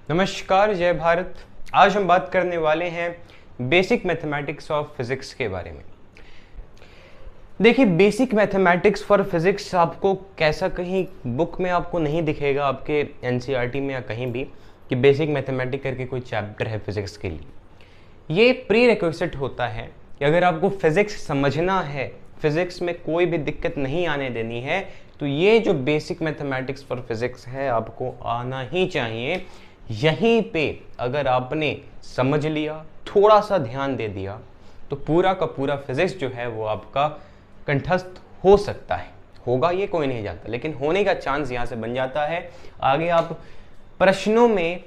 नमस्कार, जय भारत। आज हम बात करने वाले हैं बेसिक मैथमेटिक्स ऑफ फिजिक्स के बारे में। देखिए, बेसिक मैथमेटिक्स फॉर फिजिक्स आपको कैसा कहीं बुक में आपको नहीं दिखेगा, आपके एनसीईआरटी में या कहीं भी, कि बेसिक मैथमेटिक्स करके कोई चैप्टर है फिजिक्स के लिए। ये प्री रिक्विजिट होता है कि अगर आपको फिजिक्स समझना है, फिजिक्स में कोई भी दिक्कत नहीं आने देनी है, तो ये जो बेसिक मैथमेटिक्स फॉर फिजिक्स है आपको आना ही चाहिए। यहीं पे अगर आपने समझ लिया, थोड़ा सा ध्यान दे दिया, तो पूरा का पूरा फिजिक्स जो है वो आपका कंठस्थ हो सकता है। होगा ये कोई नहीं जानता, लेकिन होने का चांस यहाँ से बन जाता है। आगे आप प्रश्नों में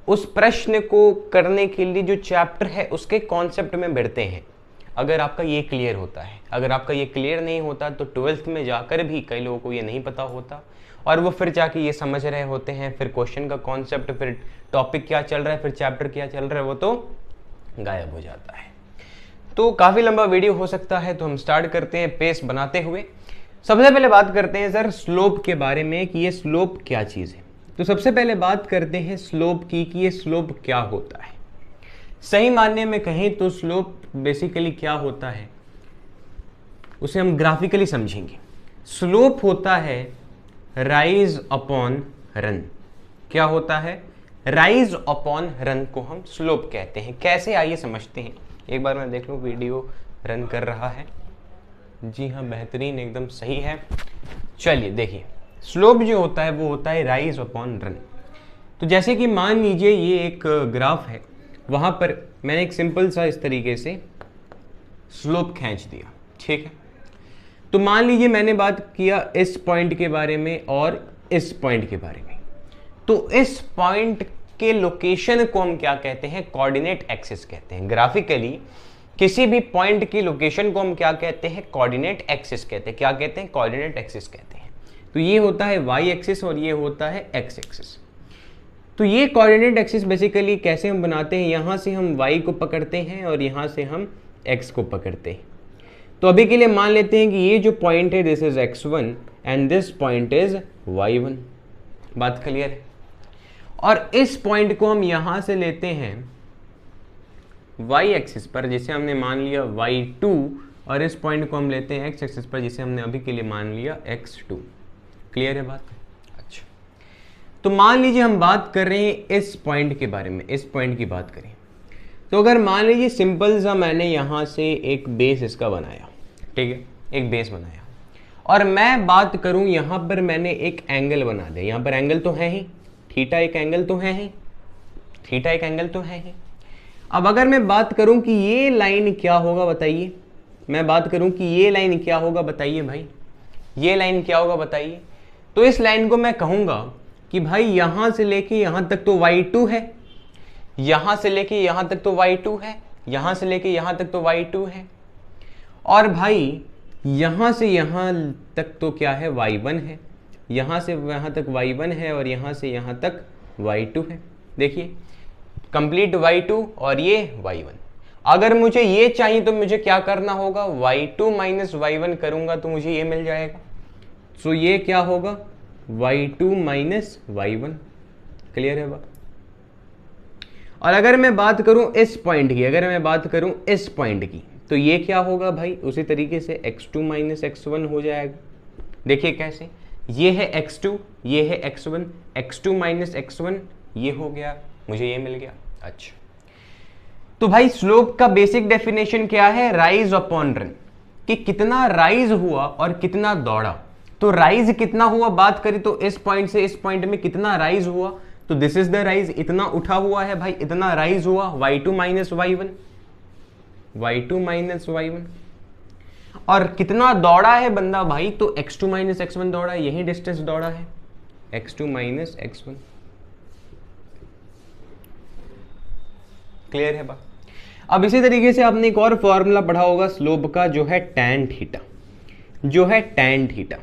उस प्रश्न को करने के लिए जो चैप्टर है उसके कॉन्सेप्ट में बढ़ते हैं, अगर आपका ये क्लियर होता है। अगर आपका ये क्लियर नहीं होता तो 12th में जाकर भी कई लोगों को ये नहीं पता होता, और वो फिर जाके ये समझ रहे होते हैं, फिर क्वेश्चन का कॉन्सेप्ट, फिर टॉपिक क्या चल रहा है, फिर चैप्टर क्या चल रहा है, वो तो गायब हो जाता है। तो काफ़ी लंबा वीडियो हो सकता है, तो हम स्टार्ट करते हैं पेस बनाते हुए। सबसे पहले बात करते हैं सर स्लोप के बारे में कि ये स्लोप क्या चीज़ है। तो सबसे पहले बात करते हैं स्लोप की कि ये स्लोप क्या होता है। सही मानने में कहें तो स्लोप बेसिकली क्या होता है उसे हम ग्राफिकली समझेंगे। स्लोप होता है राइज अपॉन रन। क्या होता है? राइज अपॉन रन को हम स्लोप कहते हैं। कैसे, आइए समझते हैं। एक बार मैं देख लूं वीडियो रन कर रहा है। जी हाँ, बेहतरीन, एकदम सही है। चलिए देखिए, स्लोप जो होता है वो होता है राइज अपॉन रन। तो जैसे कि मान लीजिए ये एक ग्राफ है, वहां पर मैंने एक सिंपल सा इस तरीके से स्लोप खींच दिया, ठीक है। तो मान लीजिए मैंने बात किया इस पॉइंट के बारे में और इस पॉइंट के बारे में। तो इस पॉइंट के लोकेशन को हम क्या कहते हैं? कोऑर्डिनेट एक्सिस कहते हैं। ग्राफिकली किसी भी पॉइंट की लोकेशन को हम क्या कहते हैं? कोऑर्डिनेट एक्सिस कहते हैं। क्या कहते हैं? कोऑर्डिनेट एक्सिस कहते हैं। तो ये होता है वाई एक्सिस और ये होता है एक्स एक्सिस। तो ये कोऑर्डिनेट एक्सिस बेसिकली कैसे हम बनाते हैं? यहाँ से हम y को पकड़ते हैं और यहाँ से हम x को पकड़ते हैं। तो अभी के लिए मान लेते हैं कि ये जो पॉइंट है this is x1 and this point is y1। बात क्लियर है? और इस पॉइंट को हम यहाँ से लेते हैं y एक्सिस पर, जिसे हमने मान लिया y2, और इस पॉइंट को हम लेते हैं x एक्सिस पर, जिसे हमने अभी के लिए मान लिया x2। क्लियर है बात? अच्छा, तो मान लीजिए हम बात कर रहे हैं इस पॉइंट के बारे में, इस पॉइंट की बात करें। तो अगर मान लीजिए सिंपल सा मैंने यहाँ से एक बेस इसका बनाया, ठीक है, एक बेस बनाया, और मैं बात करूँ यहाँ पर मैंने एक एंगल बना दिया। यहाँ पर एंगल तो है ही, थीटा एक एंगल तो है ही, थीटा एक एंगल तो है ही। अब अगर मैं बात करूँ कि ये लाइन क्या होगा बताइए, मैं बात करूँ कि ये लाइन क्या होगा बताइए भाई, ये लाइन क्या होगा बताइए। तो इस लाइन को मैं कहूँगा कि भाई यहाँ से लेके यहाँ तक तो y2 है, यहाँ से लेके यहाँ तक तो y2 है, यहाँ से लेके यहाँ तक तो y2 है, और भाई यहाँ से यहाँ तक तो क्या है? y1 है, यहाँ से यहाँ तक y1 है, और यहाँ से यहाँ तक y2 है। देखिए, कंप्लीट y2 और ये y1। अगर मुझे ये चाहिए तो मुझे क्या करना होगा? y2 माइनस y1 करूँगा तो मुझे ये मिल जाएगा। सो ये क्या होगा? y2 minus y1। क्लियर है बात? और अगर मैं बात करूं इस पॉइंट की, अगर मैं बात करूं इस पॉइंट की, तो ये क्या होगा भाई? उसी तरीके से x2 माइनस x1 हो जाएगा। देखिए कैसे, ये है x2, ये है x1, x2 माइनस x1, ये हो गया, मुझे ये मिल गया। अच्छा, तो भाई स्लोप का बेसिक डेफिनेशन क्या है? राइज अपॉन रन, कि कितना राइज हुआ और कितना दौड़ा। तो राइज कितना हुआ बात करें तो इस पॉइंट से इस पॉइंट में कितना राइज हुआ, तो दिस इज द राइज, इतना उठा हुआ है भाई, इतना राइज हुआ। y2 minus y1, y2 minus y1। और कितना दौड़ा है बंदा भाई? तो x2 माइनस x1 दौड़ा है, यही डिस्टेंस दौड़ा है, x2 माइनस x1। क्लियर है बात? अब इसी तरीके से आपने एक और फॉर्मूला पढ़ा होगा स्लोप का, जो है tan थीटा, जो है tan थीटा।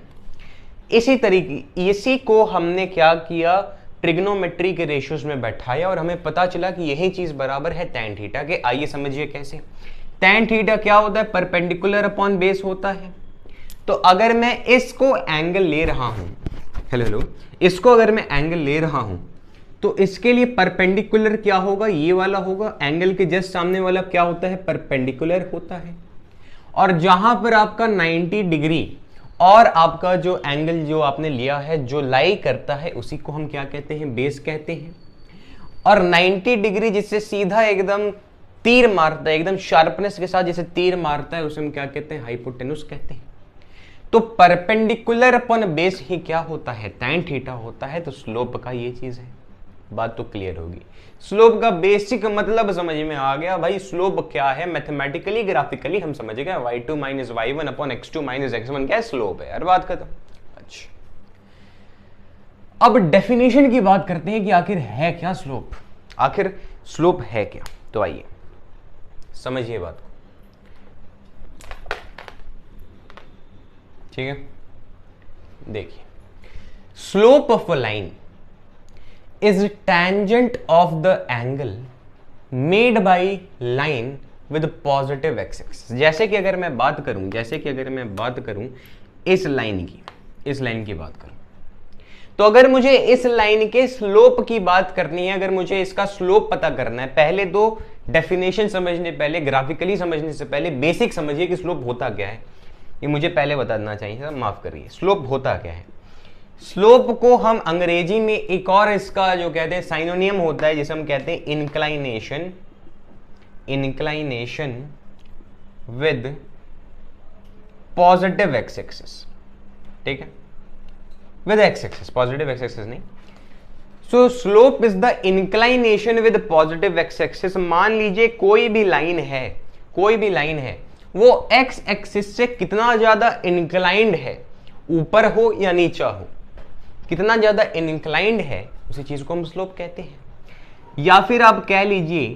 इसी को हमने क्या किया? ट्रिग्नोमेट्री के रेशियोज में बैठाया और हमें पता चला कि यही चीज बराबर है tan थीटा के। आइए समझिए कैसे। tan थीटा क्या होता है? परपेंडिकुलर अपॉन बेस होता है। तो अगर मैं इसको एंगल ले रहा हूं, हेलो, इसको अगर मैं एंगल ले रहा हूं तो इसके लिए परपेंडिकुलर क्या होगा, ये वाला होगा। एंगल के जस्ट सामने वाला क्या होता है, परपेंडिकुलर होता है। और जहां पर आपका 90 डिग्री और आपका जो एंगल जो आपने लिया है जो लाई करता है उसी को हम क्या कहते हैं, बेस कहते हैं। और 90 डिग्री जिससे सीधा एकदम तीर मारता है, एकदम शार्पनेस के साथ जैसे तीर मारता है, उसे हम क्या कहते हैं, हाइपोटेनुस कहते हैं। तो परपेंडिकुलर अपॉन बेस ही क्या होता है, tan थीटा होता है। तो स्लोप का ये चीज है, बात तो क्लियर होगी। स्लोप का बेसिक मतलब समझ में आ गया भाई। स्लोप क्या है, मैथमेटिकली ग्राफिकली हम समझ गए, y2 minus y1 upon x2 minus x1 क्या है, स्लोप है। हर बात खत्म। अच्छा, अब डेफिनेशन की बात करते हैं कि आखिर है क्या स्लोप, आखिर स्लोप है क्या। तो आइए समझिए बात को, ठीक है। देखिए, slope of a line is tangent of the angle made by line with positive x axis. जैसे कि अगर मैं बात करूं इस लाइन की बात करूं, तो अगर मुझे इस लाइन के स्लोप की बात करनी है, अगर मुझे इसका स्लोप पता करना है, पहले तो डेफिनेशन समझने पहले, ग्राफिकली समझने से पहले बेसिक समझिए कि स्लोप होता क्या है। ये मुझे पहले बताना चाहिए, माफ करिए। स्लोप होता क्या है, स्लोप को हम अंग्रेजी में एक और इसका जो कहते हैं साइनोनियम होता है, जिसे हम कहते हैं inclination with positive x axis, ठीक है, with x axis, positive x axis नहीं। So slope is the inclination with positive x axis. मान लीजिए कोई भी लाइन है वो एक्स एक्सिस से कितना ज्यादा इंक्लाइंड है, ऊपर हो या नीचा हो, कितना ज्यादा इंक्लाइंड है, उसी चीज को हम स्लोप कहते हैं। या फिर आप कह लीजिए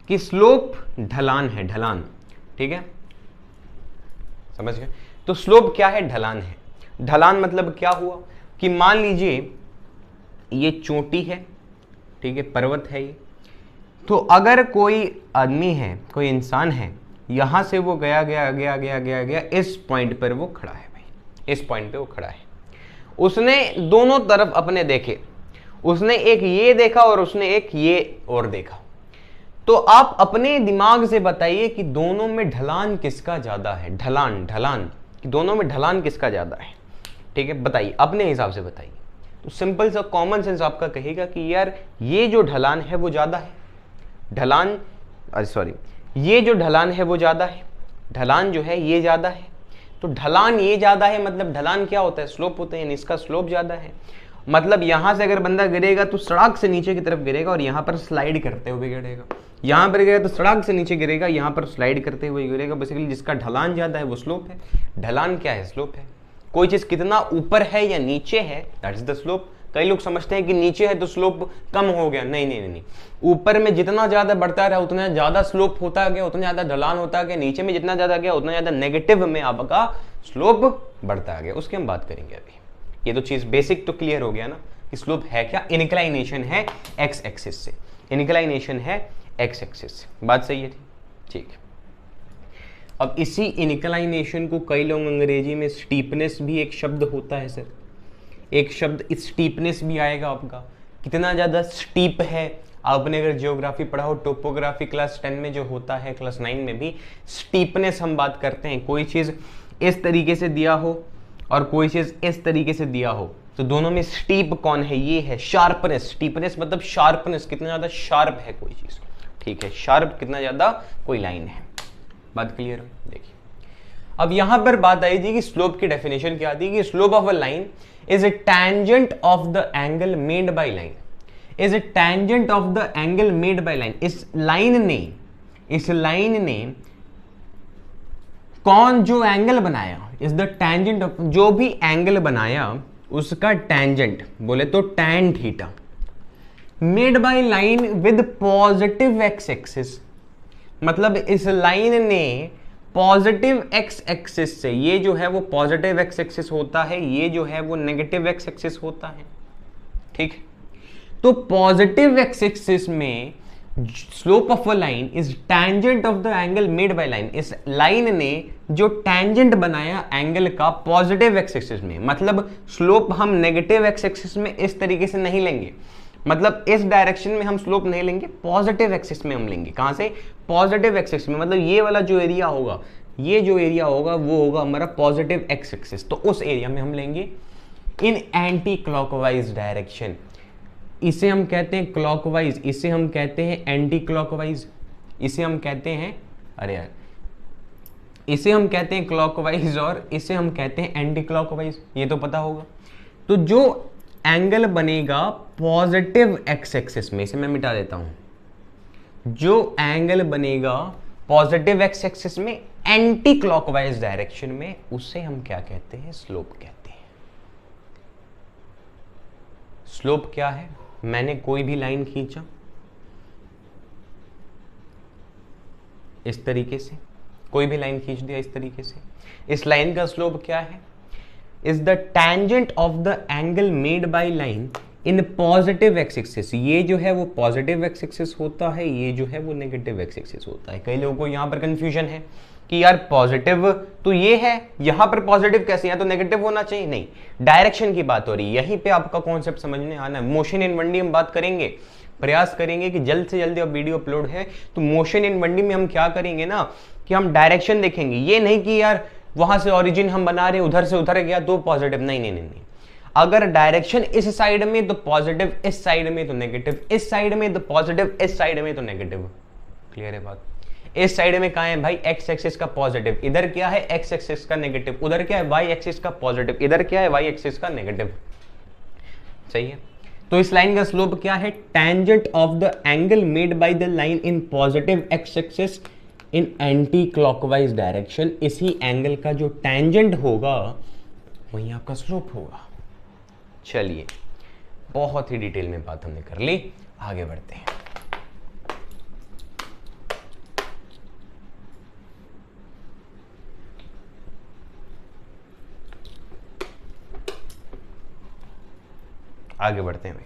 कि स्लोप ढलान है, ढलान, ठीक है, समझ गए। तो स्लोप क्या है, ढलान है। ढलान मतलब क्या हुआ कि मान लीजिए ये चोटी है, ठीक है, पर्वत है ये। तो अगर कोई आदमी है, कोई इंसान है, यहां से वो गया, इस पॉइंट पर वो खड़ा है भाई, इस पॉइंट पे वो खड़ा है। उसने दोनों तरफ अपने देखे, उसने एक ये देखा और उसने एक ये और देखा। तो आप अपने दिमाग से बताइए कि दोनों में ढलान किसका ज्यादा है, ढलान कि दोनों में ढलान किसका ज्यादा है, ठीक है, बताइए, अपने हिसाब से बताइए। तो सिंपल सा कॉमन सेंस आपका कहेगा कि यार ये जो ढलान है वो ज्यादा है, ये जो ढलान है वो ज्यादा है, ढलान जो है ये ज्यादा है। तो ढलान ये ज्यादा है मतलब ढलान क्या होता है, स्लोप होता है, यानी इसका स्लोप ज्यादा है। मतलब यहां से अगर बंदा गिरेगा तो सड़क से नीचे की तरफ गिरेगा और यहां पर स्लाइड करते हुए गिरेगा, यहां पर गिरेगा तो सड़क से नीचे गिरेगा, यहां पर स्लाइड करते हुए गिरेगा। बेसिकली जिसका ढलान ज्यादा है वो स्लोप है। ढलान क्या है, स्लोप है। कोई चीज कितना ऊपर है या नीचे है, दैट इज द स्लोप। कई लोग समझते हैं कि नीचे है तो स्लोप कम हो गया, नहीं, ऊपर में जितना ज्यादा बढ़ता रहा उतना ज्यादा स्लोप होता गया, उतना ज्यादा ढलान होता गया। नीचे में जितना ज्यादा गया उतना ज्यादा नेगेटिव में आपका स्लोप बढ़ता गया। उसकी हम बात करेंगे अभी। ये तो चीज बेसिक तो क्लियर हो गया ना कि स्लोप है क्या, इनक्लाइनेशन है एक्स एक्सिस से, इनक्लाइनेशन है एक्स एक्सिस से। बात सही है, ठीक। अब इसी इनक्लाइनेशन को कई लोग अंग्रेजी में स्टीपनेस भी एक शब्द होता है सर, एक शब्द स्टीपनेस भी आएगा आपका। कितना ज्यादा स्टीप है, आपने अगर जियोग्राफी पढ़ा हो, टोपोग्राफी क्लास 10 में जो होता है, क्लास 9 में भी स्टीपनेस हम बात करते हैं। कोई चीज इस तरीके से दिया हो और कोई चीज इस तरीके से दिया हो, तो दोनों में स्टीप कौन है, ये है शार्पनेस। स्टीपनेस मतलब शार्पनेस, कितना ज्यादा शार्प है कोई चीज, ठीक है, शार्प कितना ज्यादा कोई लाइन है। बात क्लियर है। देखिए अब यहां पर बात आई थी कि स्लोप की डेफिनेशन क्या थी कि slope of a line is a tangent of the angle made by line, is a tangent of the angle made by line. इस लाइन ने कौन जो एंगल बनाया, इज द टैंजेंट ऑफ, जो भी एंगल बनाया उसका टैंजेंट बोले तो tan theta, made by line with positive x axis. मतलब इस लाइन ने पॉजिटिव एक्स एक्सिस से, ये जो है वो पॉजिटिव एक्स एक्सिस होता है, ये जो है वो नेगेटिव एक्स एक्सिस होता है, ठीक। तो पॉजिटिव एक्स एक्सिस में slope of a line is tangent of the angle made by line. इस लाइन ने जो टैंजेंट बनाया एंगल का पॉजिटिव एक्स एक्सिस में, मतलब स्लोप हम नेगेटिव एक्स एक्सिस में इस तरीके से नहीं लेंगे, मतलब इस डायरेक्शन में हम स्लोप नहीं लेंगे, पॉजिटिव एक्सिस में हम लेंगे। कहां से? पॉजिटिव एक्सिस में, मतलब ये वाला जो एरिया होगा, ये जो एरिया होगा वो होगा हमारा पॉजिटिव एक्स एक्सिस, तो उस एरिया में हम लेंगे इन एंटी क्लॉकवाइज डायरेक्शन। इसे हम कहते हैं क्लॉकवाइज, इसे हम कहते हैं एंटी क्लॉकवाइज, इसे हम कहते हैं, अरे यार, इसे हम कहते हैं क्लॉकवाइज और इसे हम कहते हैं एंटी क्लॉकवाइज, ये तो पता होगा। तो जो एंगल बनेगा पॉजिटिव एक्स एक्सिस में, इसे मैं मिटा देता हूं, जो एंगल बनेगा पॉजिटिव एक्स एक्सिस में एंटी क्लॉकवाइज डायरेक्शन में, उसे हम क्या कहते हैं? स्लोप कहते हैं। स्लोप क्या है? मैंने कोई भी लाइन खींचा इस तरीके से, कोई भी लाइन खींच दिया इस तरीके से, इस लाइन का स्लोप क्या है? Is the tangent of the angle made by line in positive x axis. ये जो है वो पॉजिटिव एक्स एक्सिस होता है, ये जो है वो नेगेटिव एक्स एक्सिस होता है। कई लोगों को यहां पर कंफ्यूजन है कि यार पॉजिटिव तो ये है, यहां पर पॉजिटिव कैसे, यहां तो नेगेटिव होना चाहिए। नहीं, डायरेक्शन की बात हो रही है, यहीं पे आपका कॉन्सेप्ट समझने आना है। मोशन इन 1D हम बात करेंगे, प्रयास करेंगे कि जल्द से जल्द अब वीडियो अपलोड है तो मोशन इन 1D में हम क्या करेंगे ना कि हम डायरेक्शन देखेंगे। ये नहीं कि यार वहां से ओरिजिन हम बना रहे हैं, उधर से उधर गया तो पॉजिटिव, नहीं नहीं नहीं नहीं। अगर डायरेक्शन इस साइड में तो पॉजिटिव, इस साइड में तो नेगेटिव, इस साइड में तो पॉजिटिव, इस साइड में तो नेगेटिव। क्लियर है बात? इस साइड में कहां है भाई? एक्स एक्सिस का पॉजिटिव, इधर क्या है? एक्स एक्सिस का नेगेटिव, उधर क्या है? वाई एक्सिस का पॉजिटिव, इधर क्या है? वाई एक्सिस का नेगेटिव। सही है। तो इस लाइन का स्लोप क्या है? Tangent of the angle made by the line in positive x axis in anti clockwise direction. इसी एंगल का जो टैंजेंट होगा वही आपका स्लोप होगा। चलिए, बहुत ही डिटेल में बात हमने कर ली, आगे बढ़ते हैं। आगे बढ़ते हैं भाई।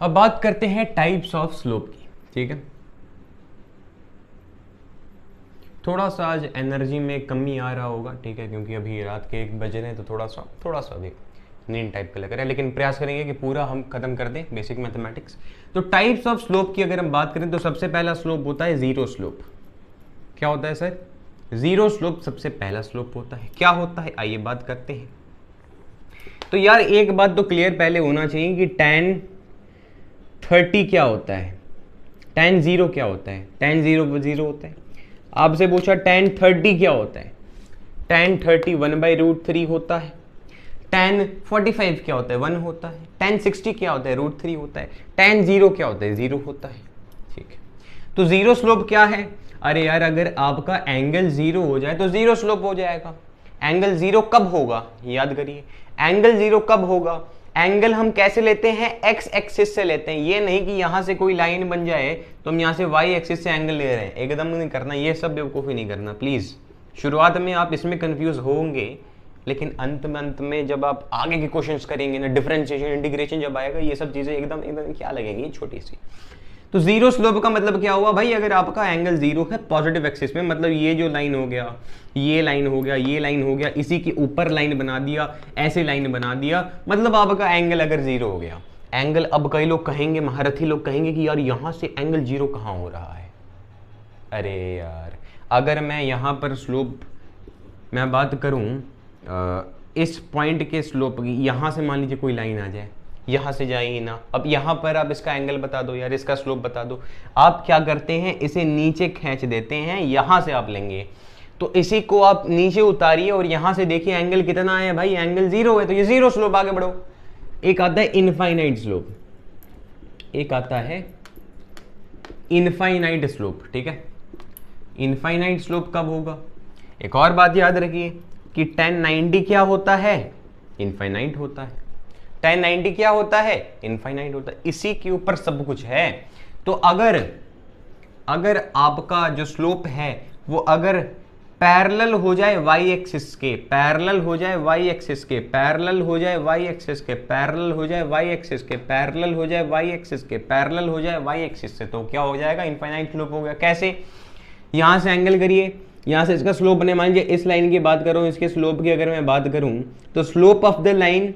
अब बात करते हैं टाइप्स ऑफ स्लोप की, ठीक है। थोड़ा सा आज एनर्जी में कमी आ रहा होगा, ठीक है, क्योंकि अभी रात के 1 बजे हैं तो थोड़ा सा अभी नींद टाइप का लग रहा है, लेकिन प्रयास करेंगे कि पूरा हम खत्म कर दें बेसिक मैथमेटिक्स। तो टाइप्स ऑफ स्लोप की अगर हम बात करें तो सबसे पहला स्लोप होता है जीरो स्लोप। क्या होता है सर? जीरो स्लोप सबसे पहला स्लोप होता है। क्या होता है आइए बात करते हैं। तो यार एक बात तो क्लियर पहले होना चाहिए कि tan 30 क्या होता है, tan 0 क्या होता है। tan 0 0 होता है। आपसे पूछा tan 30 क्या होता है, tan 30 1/√3 होता है। tan 45 क्या होता है, 1 होता है। tan 60 क्या होता है, √3 होता है। tan 0 क्या होता है, 0 होता है। ठीक है, तो जीरो स्लोप क्या है? अरे यार अगर आपका एंगल 0 हो जाए तो जीरो स्लोप हो जाएगा। एंगल 0 कब होगा, याद करिए, एंगल 0 कब होगा? एंगल हम कैसे लेते हैं? एक्स एक्सिस से लेते हैं। ये नहीं कि यहां से कोई लाइन बन जाए तो हम यहां से वाई एक्सिस से एंगल ले रहे हैं, एकदम नहीं करना, ये सब बेवकूफ़ी नहीं करना प्लीज। शुरुआत में आप इसमें कंफ्यूज होंगे, लेकिन अंत में जब आप आगे के क्वेश्चंस करेंगे ना, डिफरेंशिएशन इंटीग्रेशन जब आएगा, ये सब चीजें एकदम एकदम क्या लगेंगी, छोटी सी। तो जीरो स्लोप का मतलब क्या हुआ भाई? अगर आपका एंगल 0 है पॉजिटिव एक्सिस में, मतलब ये जो लाइन हो गया, ये लाइन हो गया, ये लाइन हो गया, इसी के ऊपर लाइन बना दिया, ऐसे लाइन बना दिया, मतलब आपका एंगल अगर 0 हो गया। एंगल, अब कई लोग कहेंगे, महारथी लोग कहेंगे कि यार यहां से एंगल 0 कहां हो रहा है। अरे यार अगर मैं यहां पर स्लोप मैं बात करूं, इस पॉइंट के स्लोप की, यहां से मान लीजिए कोई लाइन आ जाए, यहां से जाइए ना, अब यहां पर आप इसका एंगल बता दो यार, इसका स्लोप बता दो। आप क्या करते हैं, इसे नीचे खींच देते हैं, यहां से आप लेंगे, तो इसी को आप नीचे उतारिए और यहां से देखिए एंगल कितना है भाई, एंगल 0 है, तो ये जीरो स्लोप। आगे बढ़ो, एक आता है इनफाइनाइट स्लोप, एक आता है इनफाइनाइट स्लोप। ठीक है, इनफाइनाइट स्लोप कब होगा? एक और बात याद रखिए कि tan 90 क्या होता है, इनफाइनाइट होता है। tan 90 क्या होता है, इनफाइनाइट होता है। इसी के ऊपर सब कुछ है। तो अगर आपका जो स्लोप है वो अगर पैरेलल हो जाए वाई एक्सिस के, पैरेलल हो जाए वाई एक्सिस के, पैरेलल हो जाए वाई एक्सिस के, पैरेलल हो जाए वाई एक्सिस के, पैरेलल हो जाए वाई एक्सिस के, पैरेलल हो जाए वाई एक्सिस से, तो क्या हो जाएगा, इनफाइनाइट स्लोप हो गया। कैसे, यहां से एंगल करिए, यहां से इसका स्लोप बने, मान लीजिए इस लाइन की बात करूं, इसके स्लोप की अगर मैं बात करूं तो slope of the line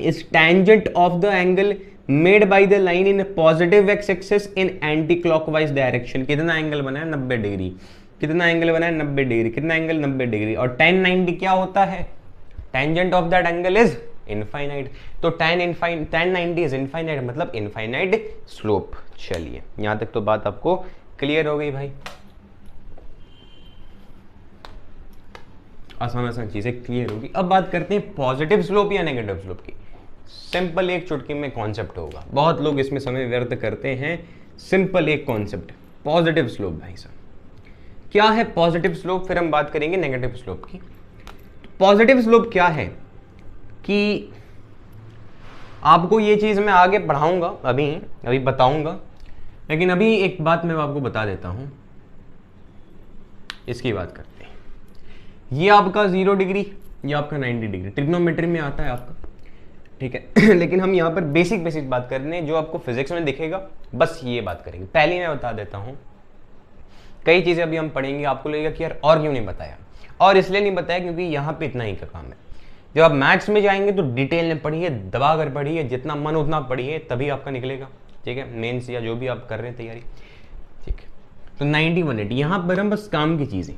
is tangent of the angle made by the line in positive x axis in anti clockwise direction. कितना एंगल बना है, 90 डिग्री। कितना एंगल बना है, 90 डिग्री। कितना एंगल, 90 डिग्री। और tan 90 क्या होता है, tangent of that angle is infinite. तो tan 90 इज इनफाइनाइट, मतलब इनफाइनाइट स्लोप। चलिए यहां तक तो बात आपको क्लियर हो गई भाई, आसान आसान चीजें क्लियर होगी। अब बात करते हैं पॉजिटिव स्लोप या नेगेटिव स्लोप की। सिंपल एक चुटकी में कॉन्सेप्ट होगा, बहुत लोग इसमें समय व्यर्थ करते हैं। सिंपल एक कॉन्सेप्ट, पॉजिटिव स्लोप भाई साहब। क्या है पॉजिटिव स्लोप, फिर हम बात करेंगे नेगेटिव स्लोप की। पॉजिटिव स्लोप क्या है कि आपको ये चीज मैं आगे पढ़ाऊंगा, अभी बताऊंगा, लेकिन अभी एक बात मैं आपको बता देता हूं। इसकी बात करते हैं, ये आपका 0 डिग्री, ये आपका 90 डिग्री ट्रिग्नोमेट्री में आता है आपका, ठीक है। लेकिन हम यहाँ पर बेसिक बात कर रहे हैं, जो आपको फिजिक्स में दिखेगा बस ये बात करेंगे। पहले मैं बता देता हूँ, कई चीजें अभी हम पढ़ेंगे, आपको लगेगा कि यार और क्यों नहीं बताया, और इसलिए नहीं बताया क्योंकि यहाँ पे इतना ही का काम है। जब आप मैथ्स में जाएंगे तो डिटेल में पढ़िए, दबा कर पढ़िए, जितना मन उतना पढ़िए, तभी आपका निकलेगा, ठीक है, मेंस या जो भी आप कर रहे हैं तैयारी, ठीक है। तो 90 180 यहाँ पर हम बस काम की चीजें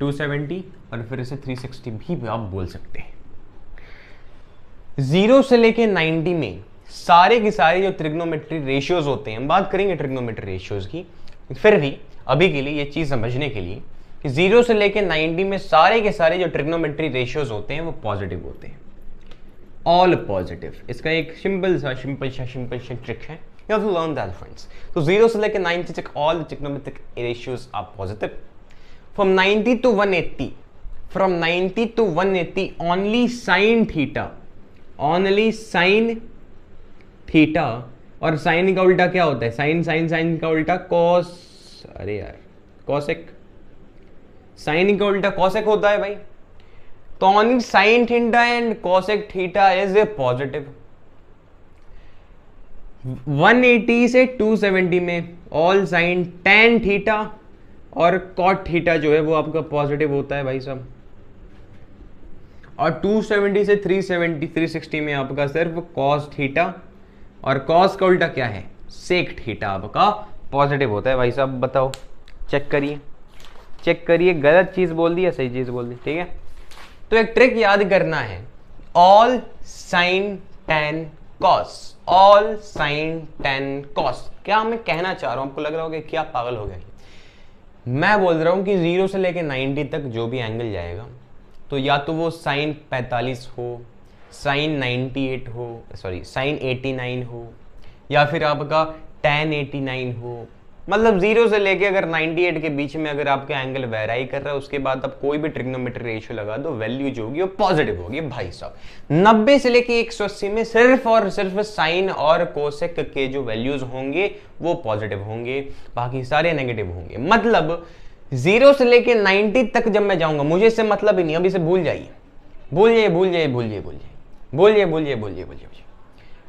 270 और फिर इसे 360 भी आप बोल सकते हैं। 0 से लेके 90 में सारे के सारे जो ट्रिग्नोमेट्री रेशियोज होते हैं, हम बात करेंगे ट्रिग्नोमेट्री रेशियोज की, फिर भी अभी के लिए ये चीज समझने के लिए कि 0 से लेके 90 में सारे के सारे जो ट्रिग्नोमेट्री रेशियोज होते हैं वो पॉजिटिव होते हैं, ऑल पॉजिटिव। इसका एक सिंपल सा ट्रिक है, you have to learn that friends। तो 0 से लेके 90 तक all the trigonometric ratios are positive। From 90 to 180, from 90 to 180 only sin theta, और साइन का उल्टा क्या होता है, साइन का उल्टा कॉस, अरे यार कॉसेक, साइन का उल्टा कॉसेक होता है भाई। तो only sine theta and cosec theta is a positive. 180 से 270 में ऑल साइन tan थीटा और cot थीटा जो है वो आपका पॉजिटिव होता है भाई साहब। और 270 से 360 में आपका सिर्फ cos थीटा, और cos का उल्टा क्या है, sec थीटा आपका पॉजिटिव होता है भाई साहब। बताओ, चेक करिए गलत चीज बोल दी या सही चीज बोल दी, ठीक है। तो एक ट्रिक याद करना है, all sine tan cos, all sine tan cos। क्या मैं कहना चाह रहा हूं, आपको लग रहा होगा क्या पागल हो गया। मैं बोल रहा हूं कि 0 से लेकर 90 तक जो भी एंगल जाएगा, तो या तो वो साइन 45 हो, साइन 98 हो, सॉरी साइन 89 हो, या फिर आपका tan 89 हो। मतलब 0 से लेके अगर 98 के बीच में अगर आपका एंगल वेराई कर रहा है, उसके बाद आप कोई भी ट्रिग्नोमेट्री रेशियो लगा दो, वैल्यू जो होगी वो पॉजिटिव होगी भाई साहब। 90 से लेके 180 में सिर्फ और सिर्फ साइन और कोसेक के जो वैल्यूज होंगे वो पॉजिटिव होंगे, बाकी सारे नेगेटिव होंगे। मतलब 0 से लेके 90 तक जब मैं जाऊंगा, मुझे इससे मतलब ही नहीं, अब इसे भूल जाइए।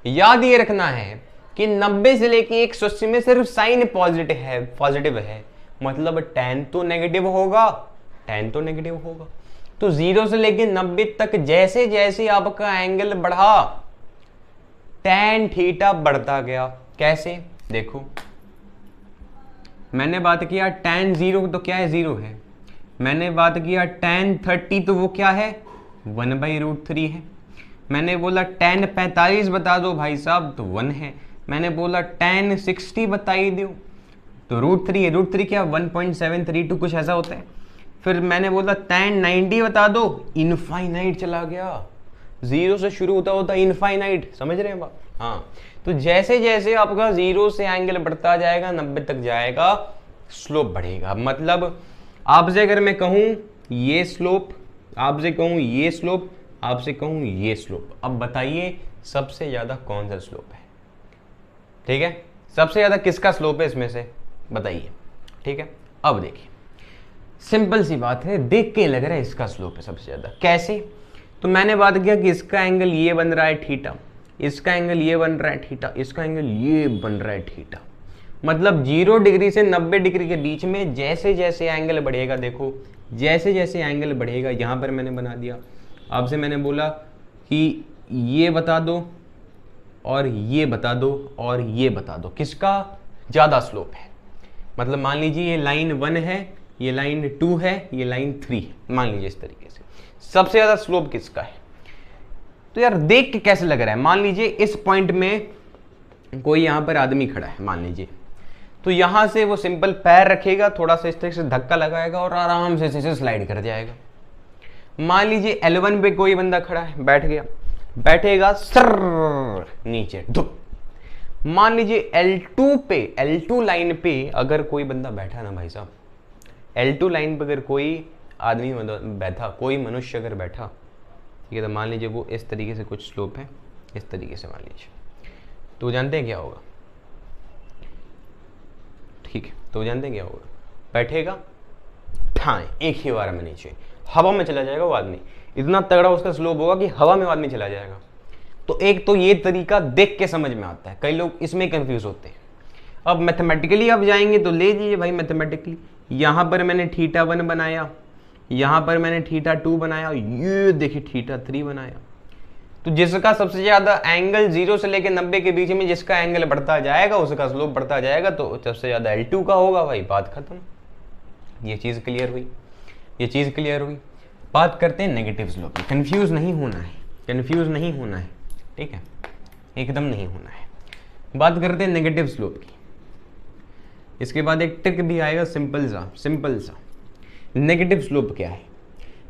याद ये रखना है कि 90 से लेके 180 में सिर्फ साइन पॉजिटिव है, मतलब tan तो नेगेटिव होगा। तो 0 से लेके 90 तक जैसे जैसे आपका एंगल बढ़ा, tan थीटा बढ़ता गया। कैसे, देखो मैंने बात किया tan 0 तो क्या है, 0 है। मैंने बात किया tan 30 तो वो क्या है, 1/√3 है। मैंने बोला tan 45 बता दो भाई साहब, तो 1 है। मैंने बोला tan 60 बताई दो, तो √3 है। √3 क्या, 1.732 कुछ ऐसा होता है। फिर मैंने बोला tan 90 बता दो, इनफाइनाइट चला गया। 0 से शुरू होता इनफाइनाइट, समझ रहे हैं बात। हाँ, तो जैसे जैसे आपका 0 से एंगल बढ़ता जाएगा, 90 तक जाएगा, स्लोप बढ़ेगा। मतलब आपसे अगर मैं कहूं ये स्लोप, आपसे कहूं ये स्लोप, आपसे कहूं ये स्लोप, अब बताइए सबसे ज्यादा कौन सा स्लोप है, ठीक है। सबसे ज्यादा किसका स्लोप है इसमें से बताइए, ठीक है। अब देखिए सिंपल सी बात है, देख के लग रहा है इसका स्लोप है सबसे ज्यादा। कैसे? तो मैंने बात किया कि इसका एंगल ये बन रहा है थीटा, इसका एंगल ये बन रहा है थीटा, इसका एंगल ये बन रहा है थीटा। मतलब 0 डिग्री से 90 डिग्री के बीच में जैसे जैसे एंगल बढ़ेगा, देखो जैसे जैसे एंगल बढ़ेगा, यहां पर मैंने बना दिया, आपसे मैंने बोला कि ये बता दो और ये बता दो और ये बता दो किसका ज़्यादा स्लोप है। मतलब मान लीजिए ये लाइन 1 है, ये लाइन 2 है, ये लाइन 3 है, मान लीजिए इस तरीके से सबसे ज़्यादा स्लोप किसका है। तो यार देख के कैसे लग रहा है, मान लीजिए इस पॉइंट में कोई यहाँ पर आदमी खड़ा है मान लीजिए, तो यहाँ से वो सिंपल पैर रखेगा, थोड़ा सा इस तरीके से धक्का लगाएगा और आराम से इसे स्लाइड कर जाएगा। मान लीजिए L1 पे कोई बंदा खड़ा है, बैठ गया, बैठेगा सर नीचे धुप। मान लीजिए L2 लाइन पे अगर कोई बंदा बैठा ना भाई साहब, L2 लाइन पे अगर कोई आदमी बैठा, कोई मनुष्य अगर बैठा, ठीक है, तो मान लीजिए वो इस तरीके से कुछ स्लोप है, इस तरीके से मान लीजिए, तो जानते हैं क्या होगा? ठीक है, तो जानते हैं क्या होगा? बैठेगा ठाए एक ही बार में नीचे हवा में चला जाएगा वो आदमी, इतना तगड़ा उसका स्लोप होगा कि हवा में आदमी चला जाएगा। तो एक तो ये तरीका देख के समझ में आता है, कई लोग इसमें कंफ्यूज होते हैं। अब मैथमेटिकली आप जाएंगे तो ले लीजिए भाई, मैथमेटिकली यहाँ पर मैंने θ1 बनाया, यहाँ पर मैंने θ2 बनाया, ये देखिए θ3 बनाया। तो जिसका सबसे ज्यादा एंगल 0 से लेकर 90 के बीच में जिसका एंगल बढ़ता जाएगा उसका स्लोप बढ़ता जाएगा, तो सबसे ज्यादा L2 का होगा भाई, बात खत्म। ये चीज क्लियर हुई, ये चीज क्लियर हुई। बात करते हैं नेगेटिव स्लोप की। कंफ्यूज नहीं होना है, कंफ्यूज नहीं होना है, ठीक है, एकदम नहीं होना है। बात करते हैं नेगेटिव स्लोप की। इसके बाद एक ट्रिक भी आएगा, सिंपल सा। नेगेटिव स्लोप क्या है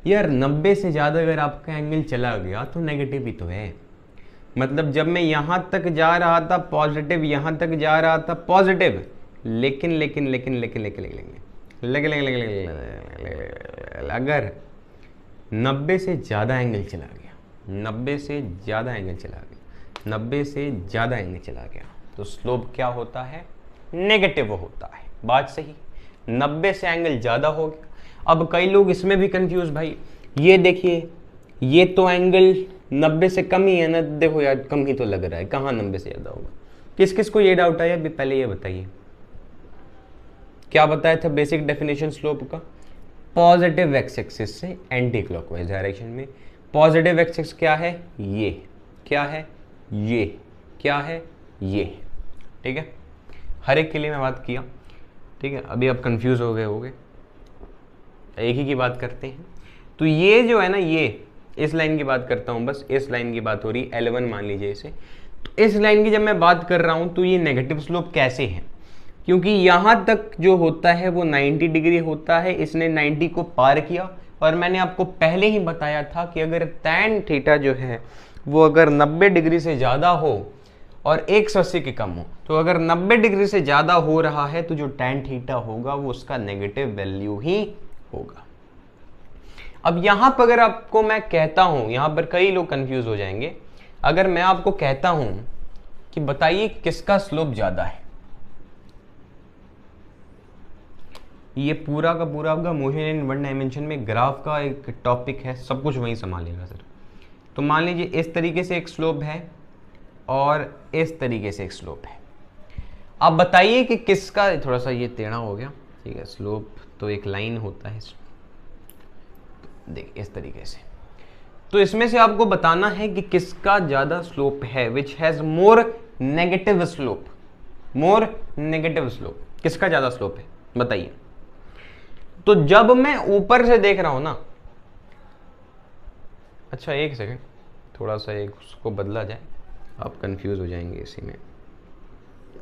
यार? 90 से ज़्यादा अगर आपका एंगल चला गया तो नेगेटिव ही तो है। मतलब जब मैं यहाँ तक जा रहा था पॉजिटिव, यहाँ तक जा रहा था पॉजिटिव, लेकिन अगर 90 से ज़्यादा एंगल चला गया, 90 से ज़्यादा एंगल चला गया तो स्लोप क्या होता है? नेगेटिव होता है। बात सही, 90 से एंगल ज़्यादा हो गया। अब कई लोग इसमें भी कंफ्यूज, भाई ये देखिए, ये तो एंगल 90 से कम ही है ना, देखो यार कम ही तो लग रहा है, कहाँ 90 से ज़्यादा होगा? किस किस को ये डाउट आया अभी पहले ये बताइए, क्या बताया था बेसिक डेफिनेशन स्लोप का? पॉजिटिव एक्स एक्सिस से एंटी क्लॉकवाइज डायरेक्शन में। पॉजिटिव एक्स एक्सिस क्या है? ये क्या है? ये क्या है? ये, ठीक है, हर एक के लिए मैं बात किया, ठीक है। अभी आप कंफ्यूज हो गए होगे, एक ही की बात करते हैं। तो ये जो है ना, ये इस लाइन की बात करता हूँ, बस इस लाइन की बात हो रही, L1 मान लीजिए इसे। तो इस लाइन की जब मैं बात कर रहा हूँ तो ये नेगेटिव स्लोप कैसे है? क्योंकि यहाँ तक जो होता है वो 90 डिग्री होता है, इसने 90 को पार किया। और मैंने आपको पहले ही बताया था कि अगर tan थीटा जो है वो अगर 90 डिग्री से ज़्यादा हो और 180 के कम हो, तो अगर 90 डिग्री से ज़्यादा हो रहा है तो जो tan थीटा होगा वो उसका नेगेटिव वैल्यू ही होगा। अब यहां पर अगर आपको मैं कहता हूं, यहां पर कई लोग कंफ्यूज हो जाएंगे, अगर मैं आपको कहता हूं कि बताइए किसका स्लोप ज्यादा है, ये पूरा का पूरा आपका मोशन इन वन डायमेंशन में ग्राफ का एक टॉपिक है, सब कुछ वहीं संभालेगा सर। तो मान लीजिए इस तरीके से एक स्लोप है और इस तरीके से एक स्लोप है। आप बताइए कि किसका, थोड़ा सा ये टेढ़ा हो गया, ठीक है, स्लोप तो एक लाइन होता है, देख इस तरीके से। तो इसमें से आपको बताना है कि किसका ज्यादा स्लोप है, which has more negative slope, more negative slope, किसका ज्यादा स्लोप है बताइए। तो जब मैं ऊपर से देख रहा हूं ना, अच्छा एक सेकंड, थोड़ा सा एक उसको बदला जाए, आप कंफ्यूज हो जाएंगे इसी में,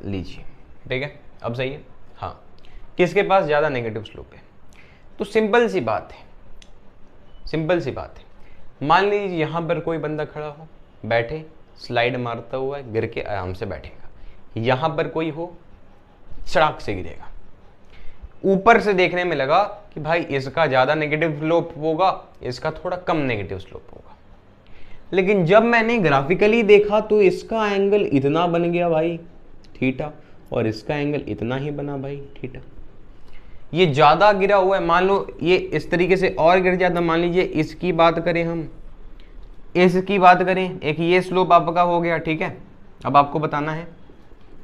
लीजिए, ठीक है, अब सही है। हाँ, किसके पास ज्यादा नेगेटिव स्लोप है? तो सिंपल सी बात है, सिंपल सी बात है। मान लीजिए यहां पर कोई बंदा खड़ा हो, बैठे, स्लाइड मारता हुआ गिर के आराम से बैठेगा। यहां पर कोई हो, सड़क से गिरेगा। ऊपर से देखने में लगा कि भाई इसका ज्यादा नेगेटिव स्लोप होगा, इसका थोड़ा कम नेगेटिव स्लोप होगा। लेकिन जब मैंने ग्राफिकली देखा तो इसका एंगल इतना बन गया भाई थीटा, और इसका एंगल इतना ही बना भाई थीटा। ये ज़्यादा गिरा हुआ है, मान लो ये इस तरीके से और गिर जाता, मान लीजिए इसकी बात करें हम, इसकी बात करें, एक ये स्लोप आपका हो गया, ठीक है, अब आपको बताना है,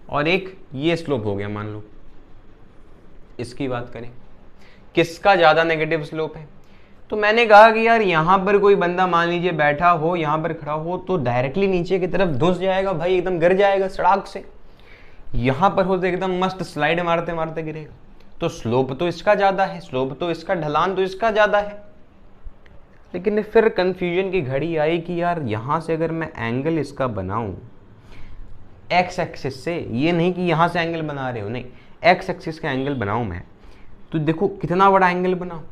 और एक ये स्लोप हो गया, मान लो इसकी बात करें, किसका ज़्यादा नेगेटिव स्लोप है। तो मैंने कहा कि यार यहाँ पर कोई बंदा मान लीजिए बैठा हो, यहाँ पर खड़ा हो, तो डायरेक्टली नीचे की तरफ धुस जाएगा भाई, एकदम गिर जाएगा सड़क से। यहाँ पर हो तो एकदम मस्त स्लाइड मारते मारते गिरेगा। तो स्लोप तो इसका ज़्यादा है, स्लोप तो इसका, ढलान तो इसका ज़्यादा है। लेकिन फिर कंफ्यूजन की घड़ी आई कि यार यहाँ से अगर मैं एंगल इसका बनाऊँ एक्स एक्सिस से, ये नहीं कि यहाँ से एंगल बना रहे हो, नहीं, एक्स एक्सिस का एंगल बनाऊँ मैं, तो देखो कितना बड़ा एंगल बना,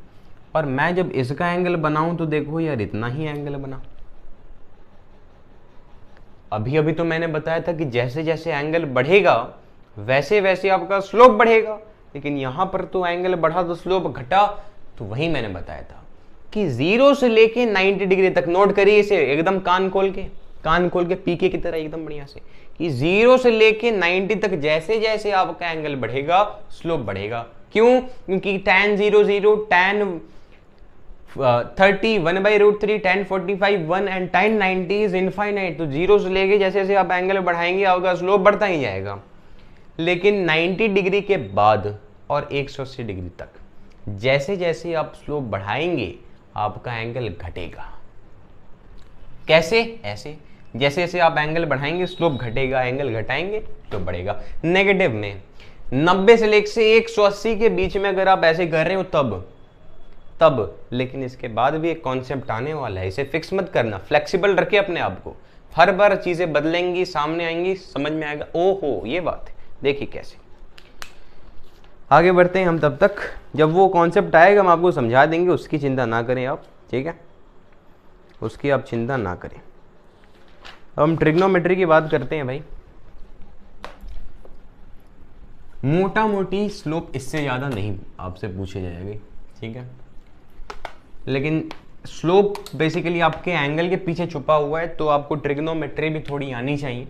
और मैं जब इसका एंगल बनाऊं तो देखो यार इतना ही एंगल बना। अभी अभी तो मैंने बताया था कि जैसे जैसे एंगल बढ़ेगा वैसे वैसे आपका स्लोप बढ़ेगा, लेकिन यहां पर तो एंगल बढ़ा तो स्लोप घटा। तो वही मैंने बताया था कि 0 से लेके 90 डिग्री तक, नोट करिए इसे एकदम कान खोल के पीके की तरह एकदम बढ़िया से, कि 0 से लेके 90 तक जैसे जैसे आपका एंगल बढ़ेगा स्लोप बढ़ेगा। क्यों? क्योंकि tan 0 0, tan 30 1/√3, tan 45 1 and tan 90 is infinite. तो 0 से लेके जैसे जैसे आप एंगल बढ़ाएंगे आपका स्लोप बढ़ता ही जाएगा। लेकिन 90 डिग्री के बाद और 180 डिग्री तक जैसे जैसे आप स्लोप बढ़ाएंगे आपका एंगल घटेगा। कैसे? ऐसे, जैसे जैसे आप एंगल बढ़ाएंगे स्लोप घटेगा, एंगल घटाएंगे तो बढ़ेगा। नेगेटिव में 90 से लेकर 180 के बीच में अगर आप ऐसे कर रहे हो तब लेकिन इसके बाद भी एक कॉन्सेप्ट आने वाला है, इसे फिक्स मत करना, फ्लेक्सिबल रखे अपने आप को। हर बार चीजें बदलेंगी, सामने आएंगी, समझ में आएगा, ओहो ये बात है। देखिए कैसे आगे बढ़ते हैं हम, तब तक जब वो कॉन्सेप्ट आएगा हम आपको समझा देंगे, उसकी चिंता ना करें आप, ठीक है, उसकी आप चिंता ना करें। अब हम ट्रिग्नोमेट्री की बात करते हैं भाई। मोटा मोटी स्लोप इससे ज़्यादा नहीं आपसे पूछे जाएगी, ठीक है, लेकिन स्लोप बेसिकली आपके एंगल के पीछे छुपा हुआ है, तो आपको ट्रिग्नोमेट्री भी थोड़ी आनी चाहिए।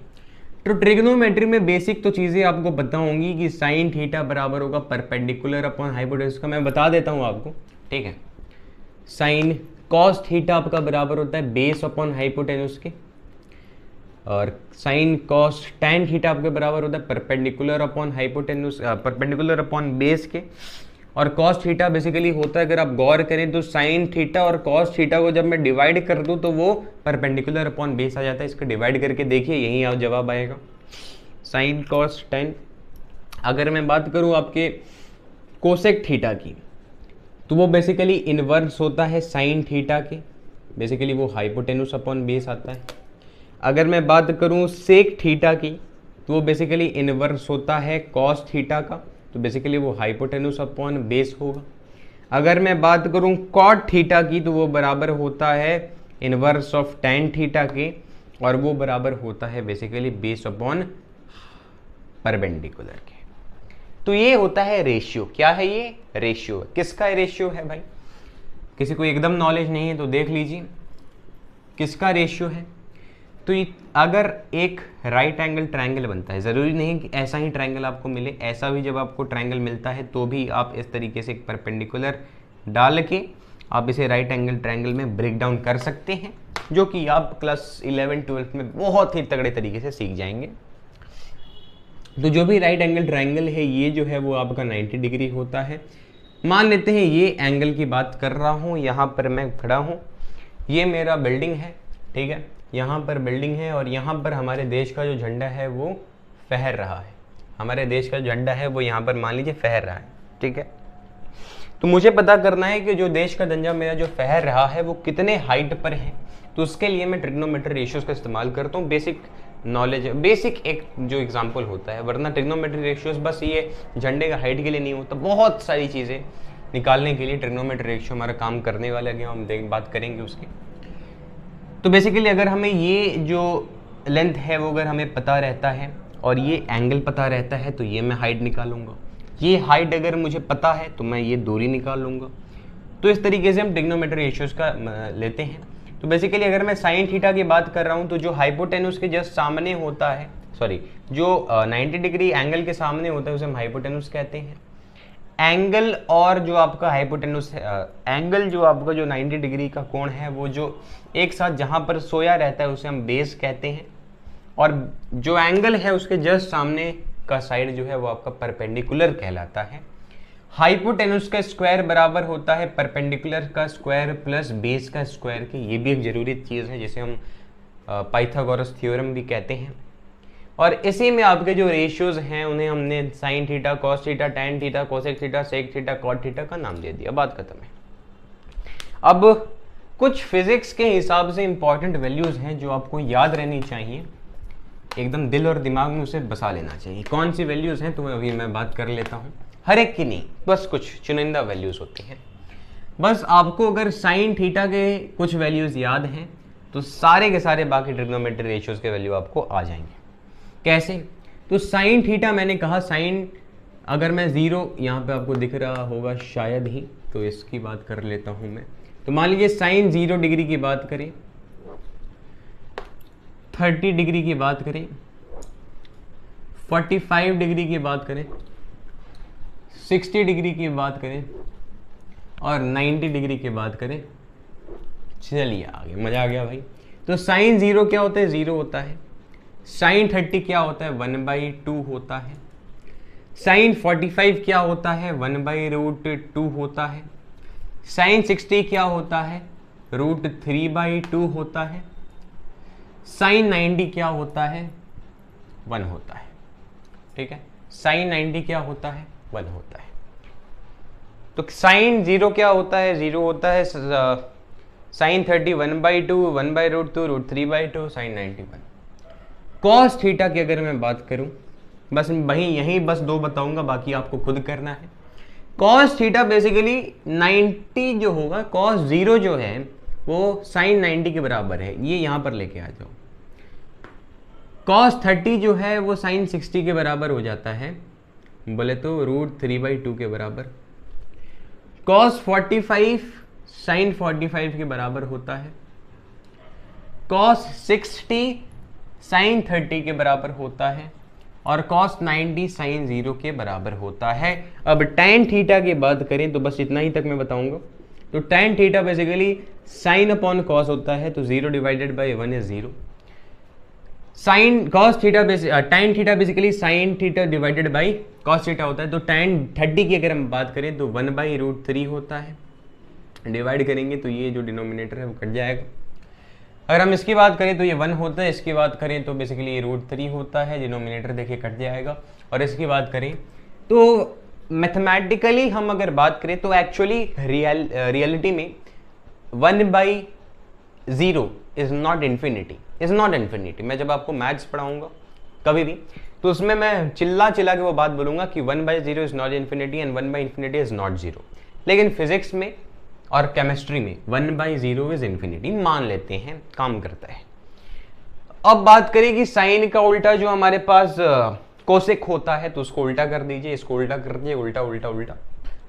तो ट्रिग्नोमेट्री में बेसिक तो चीज़ें आपको पता होंगी कि साइन थीटा बराबर होगा परपेंडिकुलर अपॉन हाइपोटेन्यूज का, मैं बता देता हूँ आपको, ठीक है। साइन कॉस थीटा आपका बराबर होता है बेस अपॉन हाइपोटेन्यूज के, और साइन कॉस टैन थीटा आपके बराबर होता है perpendicular upon hypotenuse, perpendicular upon base के। और कॉस थीटा बेसिकली होता है, अगर आप गौर करें तो साइन थीटा और कॉस थीटा को जब मैं डिवाइड कर दूं तो वो परपेंडिकुलर अपॉन बेस आ जाता है। इसको डिवाइड करके देखिए, यही आप जवाब आएगा, साइन कॉस टैन। अगर मैं बात करूं आपके कोसेक थीटा की, तो वो बेसिकली इनवर्स होता है साइन थीटा के, बेसिकली वो हाइपोटेन्यूज अपॉन बेस आता है। अगर मैं बात करूं सेक थीटा की, तो वो बेसिकली इनवर्स होता है कॉस थीटा का, तो बेसिकली वो हाइपोटेन्यूज अपॉन बेस होगा। अगर मैं बात करूं कॉट थीटा की, तो वो बराबर होता है इनवर्स ऑफ टैन थीटा के, और वो बराबर होता है बेसिकली बेस अपॉन परपेंडिकुलर के। तो ये होता है रेशियो। क्या है ये? रेशियो। किसका रेशियो है भाई? किसी को एकदम नॉलेज नहीं है तो देख लीजिए किसका रेशियो है। तो अगर एक राइट एंगल ट्रायंगल बनता है, ज़रूरी नहीं कि ऐसा ही ट्रायंगल आपको मिले, ऐसा भी जब आपको ट्रायंगल मिलता है तो भी आप इस तरीके से एक परपेंडिकुलर डाल के आप इसे राइट एंगल ट्रायंगल में ब्रेक डाउन कर सकते हैं, जो कि आप क्लास 11-12 में बहुत ही तगड़े तरीके से सीख जाएंगे। तो जो भी राइट एंगल ट्रायंगल है ये जो है वो आपका 90 डिग्री होता है। मान लेते हैं ये एंगल की बात कर रहा हूँ, यहाँ पर मैं खड़ा हूँ, ये मेरा बिल्डिंग है, ठीक है, यहाँ पर बिल्डिंग है, और यहाँ पर हमारे देश का जो झंडा है वो फहर रहा है। हमारे देश का झंडा है वो यहाँ पर मान लीजिए फहर रहा है, ठीक है। तो मुझे पता करना है कि जो देश का झंडा मेरा जो फहर रहा है वो कितने हाइट पर है। तो उसके लिए मैं ट्रिग्नोमेट्री रेशियोज का इस्तेमाल करता हूँ। बेसिक नॉलेज, बेसिक एक जो एग्जाम्पल होता है, वरना ट्रिग्नोमेट्री रेशियोज बस ये झंडे का हाइट के लिए नहीं होता, बहुत सारी चीज़ें निकालने के लिए ट्रिग्नोमेट्री रेशियो हमारा काम करने वाला है, हम बात करेंगे उसकी। तो बेसिकली अगर हमें ये जो लेंथ है वो अगर हमें पता रहता है और ये एंगल पता रहता है तो ये मैं हाइट निकालूंगा। ये हाइट अगर मुझे पता है तो मैं ये दूरी निकाल लूँगा। तो इस तरीके से हम ट्रिग्नोमेट्री रेशियोज का लेते हैं। तो बेसिकली अगर मैं साइन थीटा की बात कर रहा हूँ तो जो हाइपोटेन्यूज के जस्ट सामने होता है, सॉरी जो 90 डिग्री एंगल के सामने होता है उसे हम हाइपोटेन्यूज कहते हैं। एंगल और जो आपका हाइपोटेन्यूस एंगल जो आपका जो 90 डिग्री का कोण है वो जो एक साथ जहां पर सोया रहता है उसे हम बेस कहते हैं, और जो एंगल है उसके जस्ट सामने का साइड जो है वो आपका परपेंडिकुलर कहलाता है। हाइपोटेन्यूस का स्क्वायर बराबर होता है परपेंडिकुलर का स्क्वायर प्लस बेस का स्क्वायर के। ये भी एक जरूरी चीज़ है जिसे हम पाइथागोरस थ्योरम भी कहते हैं। और इसी में आपके जो रेशियोज हैं उन्हें हमने sine theta, cos theta, tan theta, cosec theta, sec theta, cot theta का नाम दे दिया। बात खत्म है। अब कुछ फिजिक्स के हिसाब से इंपॉर्टेंट वैल्यूज हैं जो आपको याद रहनी चाहिए, एकदम दिल और दिमाग में उसे बसा लेना चाहिए। कौन सी वैल्यूज हैं तो अभी मैं बात कर लेता हूँ, हर एक की नहीं, बस कुछ चुनिंदा वैल्यूज होती हैं। बस आपको अगर साइन थीटा के कुछ वैल्यूज याद हैं तो सारे के सारे बाकी ट्रिग्नोमेट्री रेशियोज के वैल्यू आपको आ जाएंगे। कैसे? तो साइन थीटा मैंने कहा, साइन अगर मैं जीरो, यहाँ पे आपको दिख रहा होगा शायद ही, तो इसकी बात कर लेता हूँ मैं। तो मान लीजिए साइन 0 डिग्री की बात करें, 30 डिग्री की बात करें, 45 डिग्री की बात करें, 60 डिग्री की बात करें और 90 डिग्री की बात करें। चलिए आगे, मजा आ गया भाई। तो साइन 0 क्या होता है? 0 होता है। साइन 30 क्या होता है? 1/2 होता है। साइन 45 क्या होता है? 1/√2 होता है। साइन 60 क्या होता है? √3/2 होता है। साइन 90 क्या होता है? 1 होता है। ठीक है, साइन 90 क्या होता है? 1 होता है। तो साइन 0 क्या होता है? 0 होता है। Sign 30 1/2, 1/√2, √3/2, sign 90 1। कॉस थीटा की अगर मैं बात करूं, बस वहीं यहीं बस 2 बताऊंगा, बाकी आपको खुद करना है। कॉस थीटा बेसिकली 90 जो होगा, कॉस 0 जो है वो साइन 90 के बराबर है, ये यहां पर लेके आ जाओ। कॉस 30 जो है वो साइन 60 के बराबर हो जाता है, बोले तो √3/2 के बराबर। कॉस 45 साइन 45 के बराबर होता है। कॉस 60 साइन 30 के बराबर होता है और कॉस 90 साइन 0 के बराबर होता है। अब टैन थीटा की बात करें तो बस इतना ही तक मैं बताऊंगा। तो tan theta basically sine upon cos होता है, तो 0 divided by 1 is 0। Sine cos theta tan theta basically sine theta divided by cos theta होता है। तो टैन 30 की अगर हम बात करें तो 1/√3 होता है। डिवाइड करेंगे तो ये जो डिनोमिनेटर है वो कट जाएगा। अगर हम इसकी बात करें तो ये 1 होता है, इसकी बात करें तो बेसिकली ये √3 होता है, डिनोमिनेटर देखिए कट जाएगा। और इसकी बात करें तो मैथमेटिकली हम अगर बात करें तो एक्चुअली रियलिटी में 1/0 इज नॉट इन्फिनिटी। मैं जब आपको मैथ्स पढ़ाऊंगा कभी भी तो उसमें मैं चिल्ला के वो बात बोलूंगा कि 1/0 is not infinity and 1/∞ is not 0। लेकिन फिजिक्स में और केमिस्ट्री में 1/0 इज इन्फिनिटी मान लेते हैं, काम करता है। अब बात करें कि साइन का उल्टा जो हमारे पास कोसेक होता है तो उसको उल्टा कर दीजिए, इसको उल्टा कर दीजिए, उल्टा उल्टा उल्टा।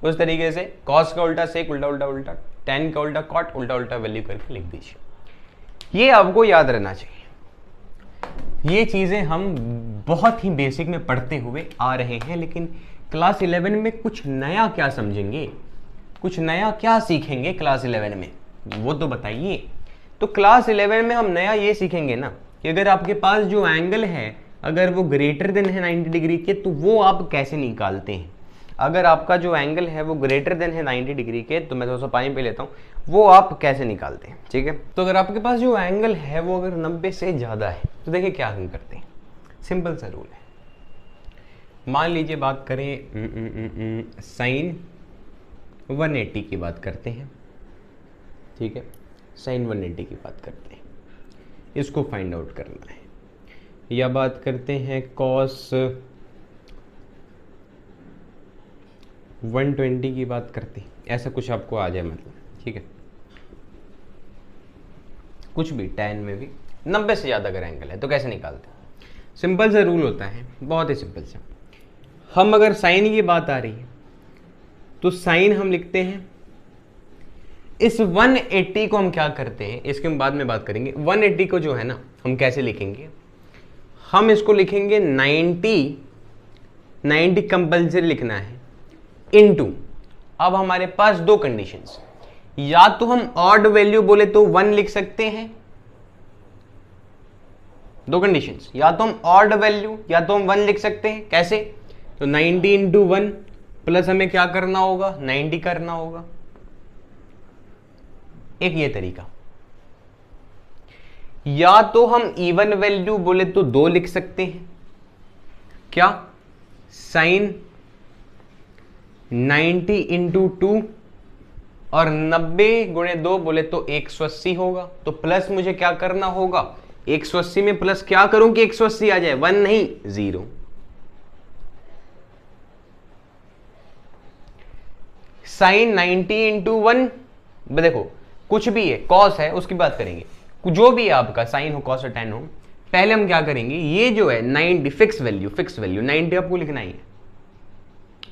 उस तरीके से कॉस का उल्टा सेक, उल्टा उल्टा उल्टा, टैन का उल्टा कॉट, उल्टा उल्टा वैल्यू करके लिख दीजिए। ये आपको याद रहना चाहिए। ये चीजें हम बहुत ही बेसिक में पढ़ते हुए आ रहे हैं, लेकिन क्लास 11 में कुछ नया क्या समझेंगे, कुछ नया क्या सीखेंगे क्लास 11 में, वो तो बताइए। तो क्लास 11 में हम नया ये सीखेंगे ना कि अगर आपके पास जो एंगल है अगर वो ग्रेटर देन है 90 डिग्री के तो वो आप कैसे निकालते हैं। अगर आपका जो एंगल है वो ग्रेटर देन है 90 डिग्री के, तो मैं थोड़ा सा पानी पे लेता हूँ, वो आप कैसे निकालते हैं। ठीक है, तो अगर आपके पास जो एंगल है वो अगर 90 से ज़्यादा है तो देखिए क्या हम करते हैं। सिंपल सा रूल है। मान लीजिए बात करें साइन 180 की बात करते हैं। ठीक है, साइन 180 की बात करते हैं, इसको फाइंड आउट करना है। या बात करते हैं कॉस 120 की बात करते हैं, ऐसा कुछ आपको आ जाए मतलब। ठीक है, कुछ भी टैन में भी 90 से ज़्यादा अगर एंगल है तो कैसे निकालते हैं। सिंपल सा रूल होता है, बहुत ही सिंपल सा। हम अगर साइन की बात आ रही है तो साइन हम लिखते हैं, इस 180 को हम क्या करते हैं इसके हम बाद में बात करेंगे। 180 को जो है ना हम कैसे लिखेंगे, हम इसको लिखेंगे 90 कंपल्सरी लिखना है। इनटू, अब हमारे पास दो कंडीशंस, या तो हम ऑड वैल्यू बोले तो 1 लिख सकते हैं, दो कंडीशंस, या तो हम ऑड वैल्यू या तो हम 1 लिख सकते हैं। कैसे? तो 90 इंटू 1 प्लस हमें क्या करना होगा, 90 करना होगा। एक ये तरीका, या तो हम इवन वैल्यू बोले तो 2 लिख सकते हैं। क्या? साइन 90 इंटू 2 और 90 गुणे 2 बोले तो 180 होगा। तो प्लस मुझे क्या करना होगा, 180 में प्लस क्या करूं कि 180 आ जाए, 1 नहीं 0। साइन 90 इंटू 1, देखो कुछ भी है, कॉस है, उसकी बात करेंगे, जो भी है आपका, साइन हो कॉस हो टेन हो। पहले हम क्या करेंगे, ये जो है 90 फिक्स वैल्यू 90 आपको लिखना ही है,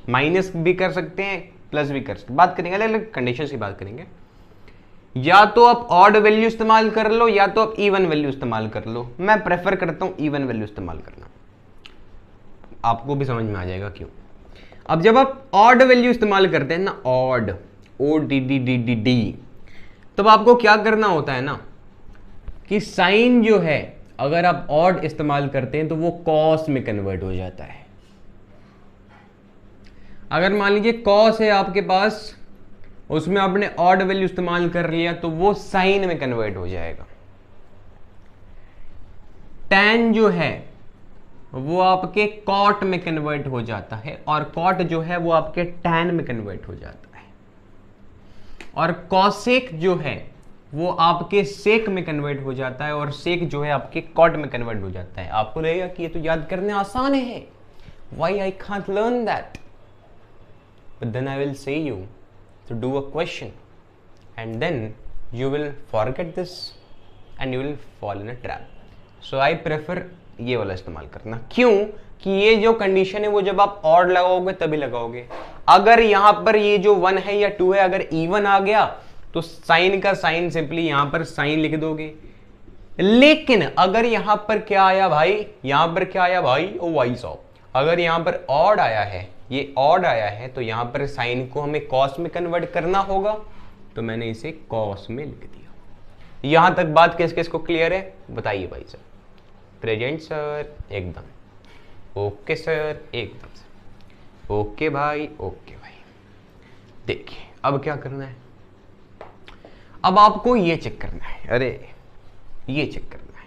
माइनस भी कर सकते हैं प्लस भी कर सकते हैं, बात करेंगे अलग अलग कंडीशंस की बात करेंगे। या तो आप ऑड वैल्यू इस्तेमाल कर लो या तो आप इवन वैल्यू इस्तेमाल कर लो। मैं प्रेफर करता हूं इवन वैल्यू इस्तेमाल करना, आपको भी समझ में आ जाएगा क्यों। अब जब आप ऑड वैल्यू इस्तेमाल करते हैं ना, odd, o d d d d d, तब आपको क्या करना होता है ना कि साइन जो है अगर आप ऑड इस्तेमाल करते हैं तो वो कॉस में कन्वर्ट हो जाता है। अगर मान लीजिए कॉस है आपके पास, उसमें आपने ऑड वैल्यू इस्तेमाल कर लिया तो वो साइन में कन्वर्ट हो जाएगा। टैन जो है वो आपके कॉट में कन्वर्ट हो जाता है और कॉट जो है वो आपके टैन में कन्वर्ट हो जाता है, और कॉसेक जो है वो आपके सेक में कन्वर्ट हो जाता है और सेक जो है आपके कॉट में कन्वर्ट हो जाता है। आपको लगेगा कि ये तो याद करने आसान है, why I can't learn that, but then I will say you to do a question and then you will forget this and you will fall in a trap. So I prefer ये वाला इस्तेमाल करना। क्यों? कि ये जो condition है वो जब आप ऑड लगाओगे तभी लगाओगे। अगर यहां पर ये जो 1 है या 2 है अगर इवन आ गया तो साइन का साइन सिंपली यहां पर साइन लिख दोगे। लेकिन अगर यहां पर क्या आया भाई, यहां पर क्या आया भाई, ओ भाई साहब, अगर यहां पर ऑड आया है, ये ऑड आया है, तो यहां पर साइन को हमें कॉस में कन्वर्ट करना होगा, तो मैंने इसे कॉस में लिख दिया। यहां तक बात किस किस को क्लियर है बताइए भाई सर? प्रेजेंट सर, एकदम ओके सर, एकदम सर ओके भाई, ओके भाई। देखिए अब क्या करना है, अब आपको ये चेक करना है, अरे ये चेक करना है,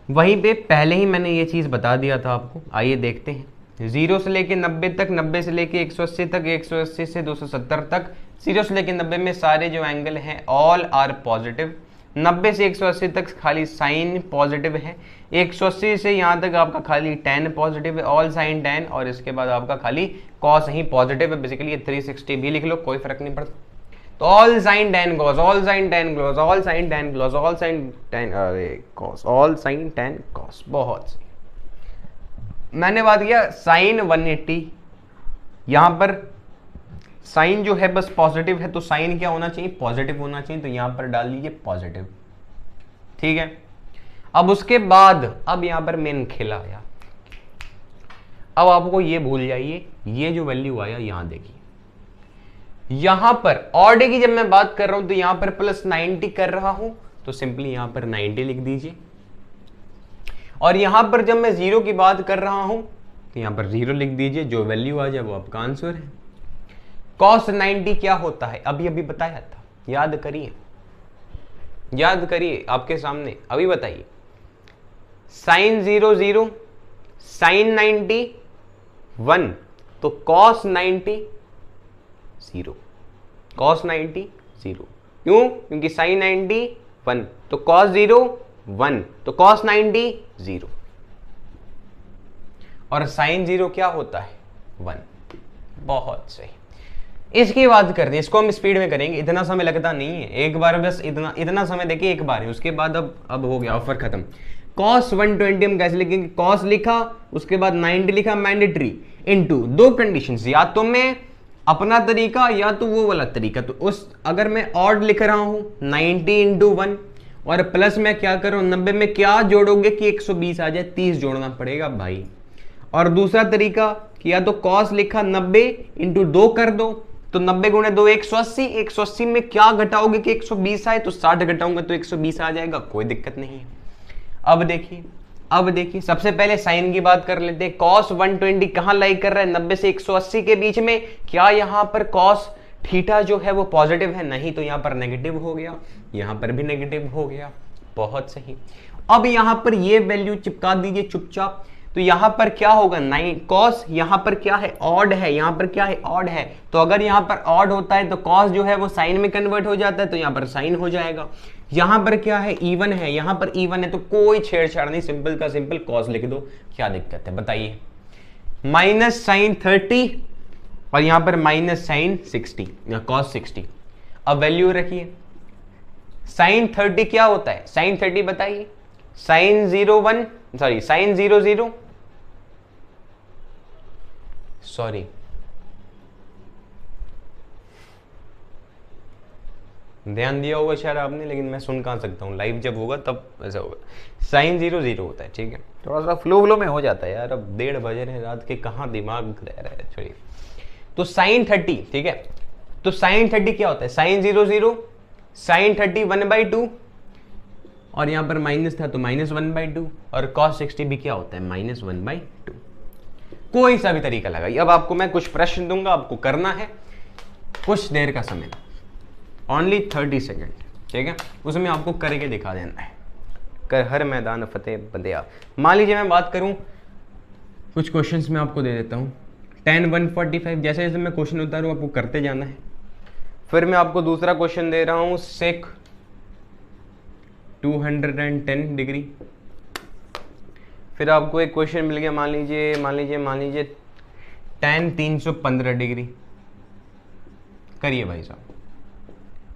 वहीं पे पहले ही मैंने ये चीज बता दिया था आपको। आइए देखते हैं, 0 से लेके 90 तक, 90 से लेके 180 तक, 180 से 270 तक, 0 से लेके 90 में सारे जो एंगल हैं ऑल आर पॉजिटिव, 90 से 180 तक खाली साइन पॉजिटिव है, 180 से यहाँ तक आपका खाली tan पॉजिटिव है, ऑल साइन tan, और इसके बाद आपका खाली cos ही पॉजिटिव है। बेसिकली ये 360 भी लिख लो, कोई फर्क नहीं पड़ता। तो all sine tan cos, all sine tan cos, all sine tan cos, all sine tan अरे cos, all sine tan cos, बहुत सही। मैंने बात किया साइन 180, यहां पर साइन जो है बस पॉजिटिव है, तो साइन क्या होना चाहिए, पॉजिटिव होना चाहिए, तो यहां पर डाल लीजिए पॉजिटिव, ठीक है। अब उसके बाद अब यहां पर मेन खेला आया, अब आपको ये भूल जाइए, ये जो वैल्यू आया यहां देखिए, यहां पर ऑड की जब मैं बात कर रहा हूं तो यहां पर प्लस 90 कर रहा हूं, तो सिंपली यहां पर 90 लिख दीजिए, और यहां पर जब मैं 0 की बात कर रहा हूं तो यहां पर 0 लिख दीजिए, जो वैल्यू आ जाए वो आपका आंसर है। cos 90 क्या होता है, अभी बताया था, याद करिए, याद करिए, आपके सामने अभी बताइए। साइन 0 0, साइन 90 1, तो cos 90 0, cos 90 0, क्यों? क्योंकि साइन 90 1, तो cos 0 1, तो cos 90 0, और साइन 0 क्या होता है 1। बहुत सही। इसकी बात करते हैं, इसको हम स्पीड में करेंगे, इतना समय लगता नहीं है, एक बार बस इतना समय देखिए एक बार है, उसके बाद अब हो गया ऑफर खत्म। cos 120 हम कैसे लिखेंगे, cos लिखा, उसके बाद 90 लिखा मैंडेटरी, इनटू दो कंडीशंस, या तो मैं अपना तरीका या तो वो वाला तरीका। तो उस अगर मैं ऑड लिख रहा हूं 90 इंटू 1, और प्लस में क्या करूं 90 में क्या जोड़ोगे कि 120 आ जाए, 30 जोड़ना पड़ेगा भाई। और दूसरा तरीका कि या तो कॉस लिखा 90 इंटू 2 कर दो, तो 90 गुणे 2 180, 180 में क्या घटाओगे कि 120 आए, तो 60 घटाऊंगा तो 120 आ जाएगा, कोई दिक्कत नहीं है। अब देखिए सबसे पहले साइन की बात कर लेते हैं। कॉस 120 कहां लाई कर रहा है, 90 से 180 के बीच में। क्या यहां पर कॉस थीटा जो है वो पॉजिटिव है, नहीं तो यहां पर नेगेटिव हो गया, यहां पर भी नेगेटिव हो गया, बहुत सही। अब यहां पर ये वैल्यू चिपका दीजिए चुपचाप, तो यहां पर क्या होगा 9 कॉस, यहां पर क्या है ऑड है, यहां पर क्या है ऑड है, तो अगर यहां पर ऑड होता है तो कॉस जो है वो साइन में कन्वर्ट हो जाता है, तो यहां पर साइन हो जाएगा। यहां पर क्या है इवन है, यहां पर इवन है, तो कोई छेड़छाड़ नहीं, सिंपल का सिंपल कॉस लिख दो, क्या दिक्कत है बताइए। माइनस साइन 30 और यहां पर माइनस साइन 60 या कॉस 60। अब वैल्यू रखिए, साइन 30 क्या होता है, साइन 30 बताइए, साइन 01 सॉरी साइन 00 सॉरी ध्यान दिया होगा शायद आपने, लेकिन मैं सुन कहाँ सकता हूँ, लाइव जब होगा तब ऐसा होगा। साइन 00 होता है, ठीक है, थोड़ा सा फ्लो में हो जाता है यार, अब 1:30 बजे रहे रात के, कहाँ दिमाग रह रहा है, छोड़िए। तो साइन 30, ठीक है, तो साइन 30 क्या होता है, साइन 00 साइन 30 1/2 और यहां पर माइनस था तो माइनस 1/2 और cos 60 भी क्या होता है माइनस 1/2। कोई सा भी तरीका लगाइए। अब आपको मैं कुछ प्रश्न दूंगा, आपको करना है कुछ देर का समय, ओनली 30 सेकेंड, ठीक है, उसमें आपको करके दिखा देना है। कर हर मैदान फतेह बंदिया। मान लीजिए मैं बात करूं, कुछ क्वेश्चंस मैं आपको दे देता हूं, tan 145, जैसे जैसे मैं क्वेश्चन उतारूं आपको करते जाना है। फिर मैं आपको दूसरा क्वेश्चन दे रहा हूं, सेक 210 डिग्री। फिर आपको एक क्वेश्चन मिल गया, मान लीजिए tan 315 डिग्री। करिए भाई साहब,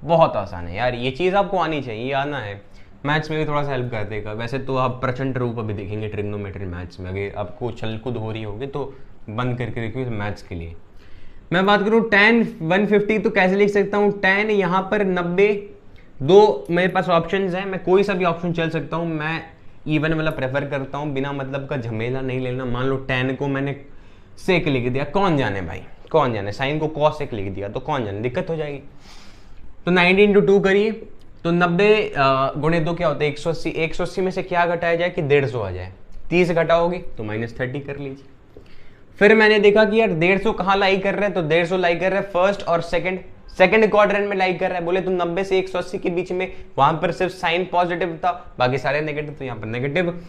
बहुत आसान है यार, ये चीज़ आपको आनी चाहिए, ये आना है, मैथ्स में भी थोड़ा सा हेल्प कर देगा। वैसे तो आप प्रचंड रूप अभी देखेंगे ट्रिग्नोमेट्री मैथ्स में, अगर आपको उछल कूद हो रही होगी तो बंद करके रखिए मैथ्स के लिए। मैं बात करूँ tan 150 तो कैसे लिख सकता हूँ, tan यहाँ पर 90, दो मेरे पास ऑप्शंस हैं, मैं कोई सा भी ऑप्शन चल सकता हूँ, मैं इवन वाला प्रेफर करता हूँ, बिना मतलब का झमेला नहीं लेना। मान लो tan को मैंने सेक लिख दिया, कौन जाने भाई, कौन जाने, साइन को cos सेक लिख दिया तो कौन जाने, दिक्कत हो जाएगी। तो 90 × 2 करिए, तो 90 गुणे 2 क्या होता है 180, 180 में से क्या घटाया जाए कि 150 आ जाए, 30 घटाओगे तो -30 कर लीजिए। फिर मैंने देखा कि यार 150 कहाँ लाई कर रहा है, तो 150 लाई कर रहा है फर्स्ट और सेकंड क्वाड्रेंट में लाई कर रहा है। बोले तो 90 से 180 के बीच में, वहां पर सिर्फ साइन पॉजिटिव था, बाकी सारे नेगेटिव, तो यहाँ पर नेगेटिव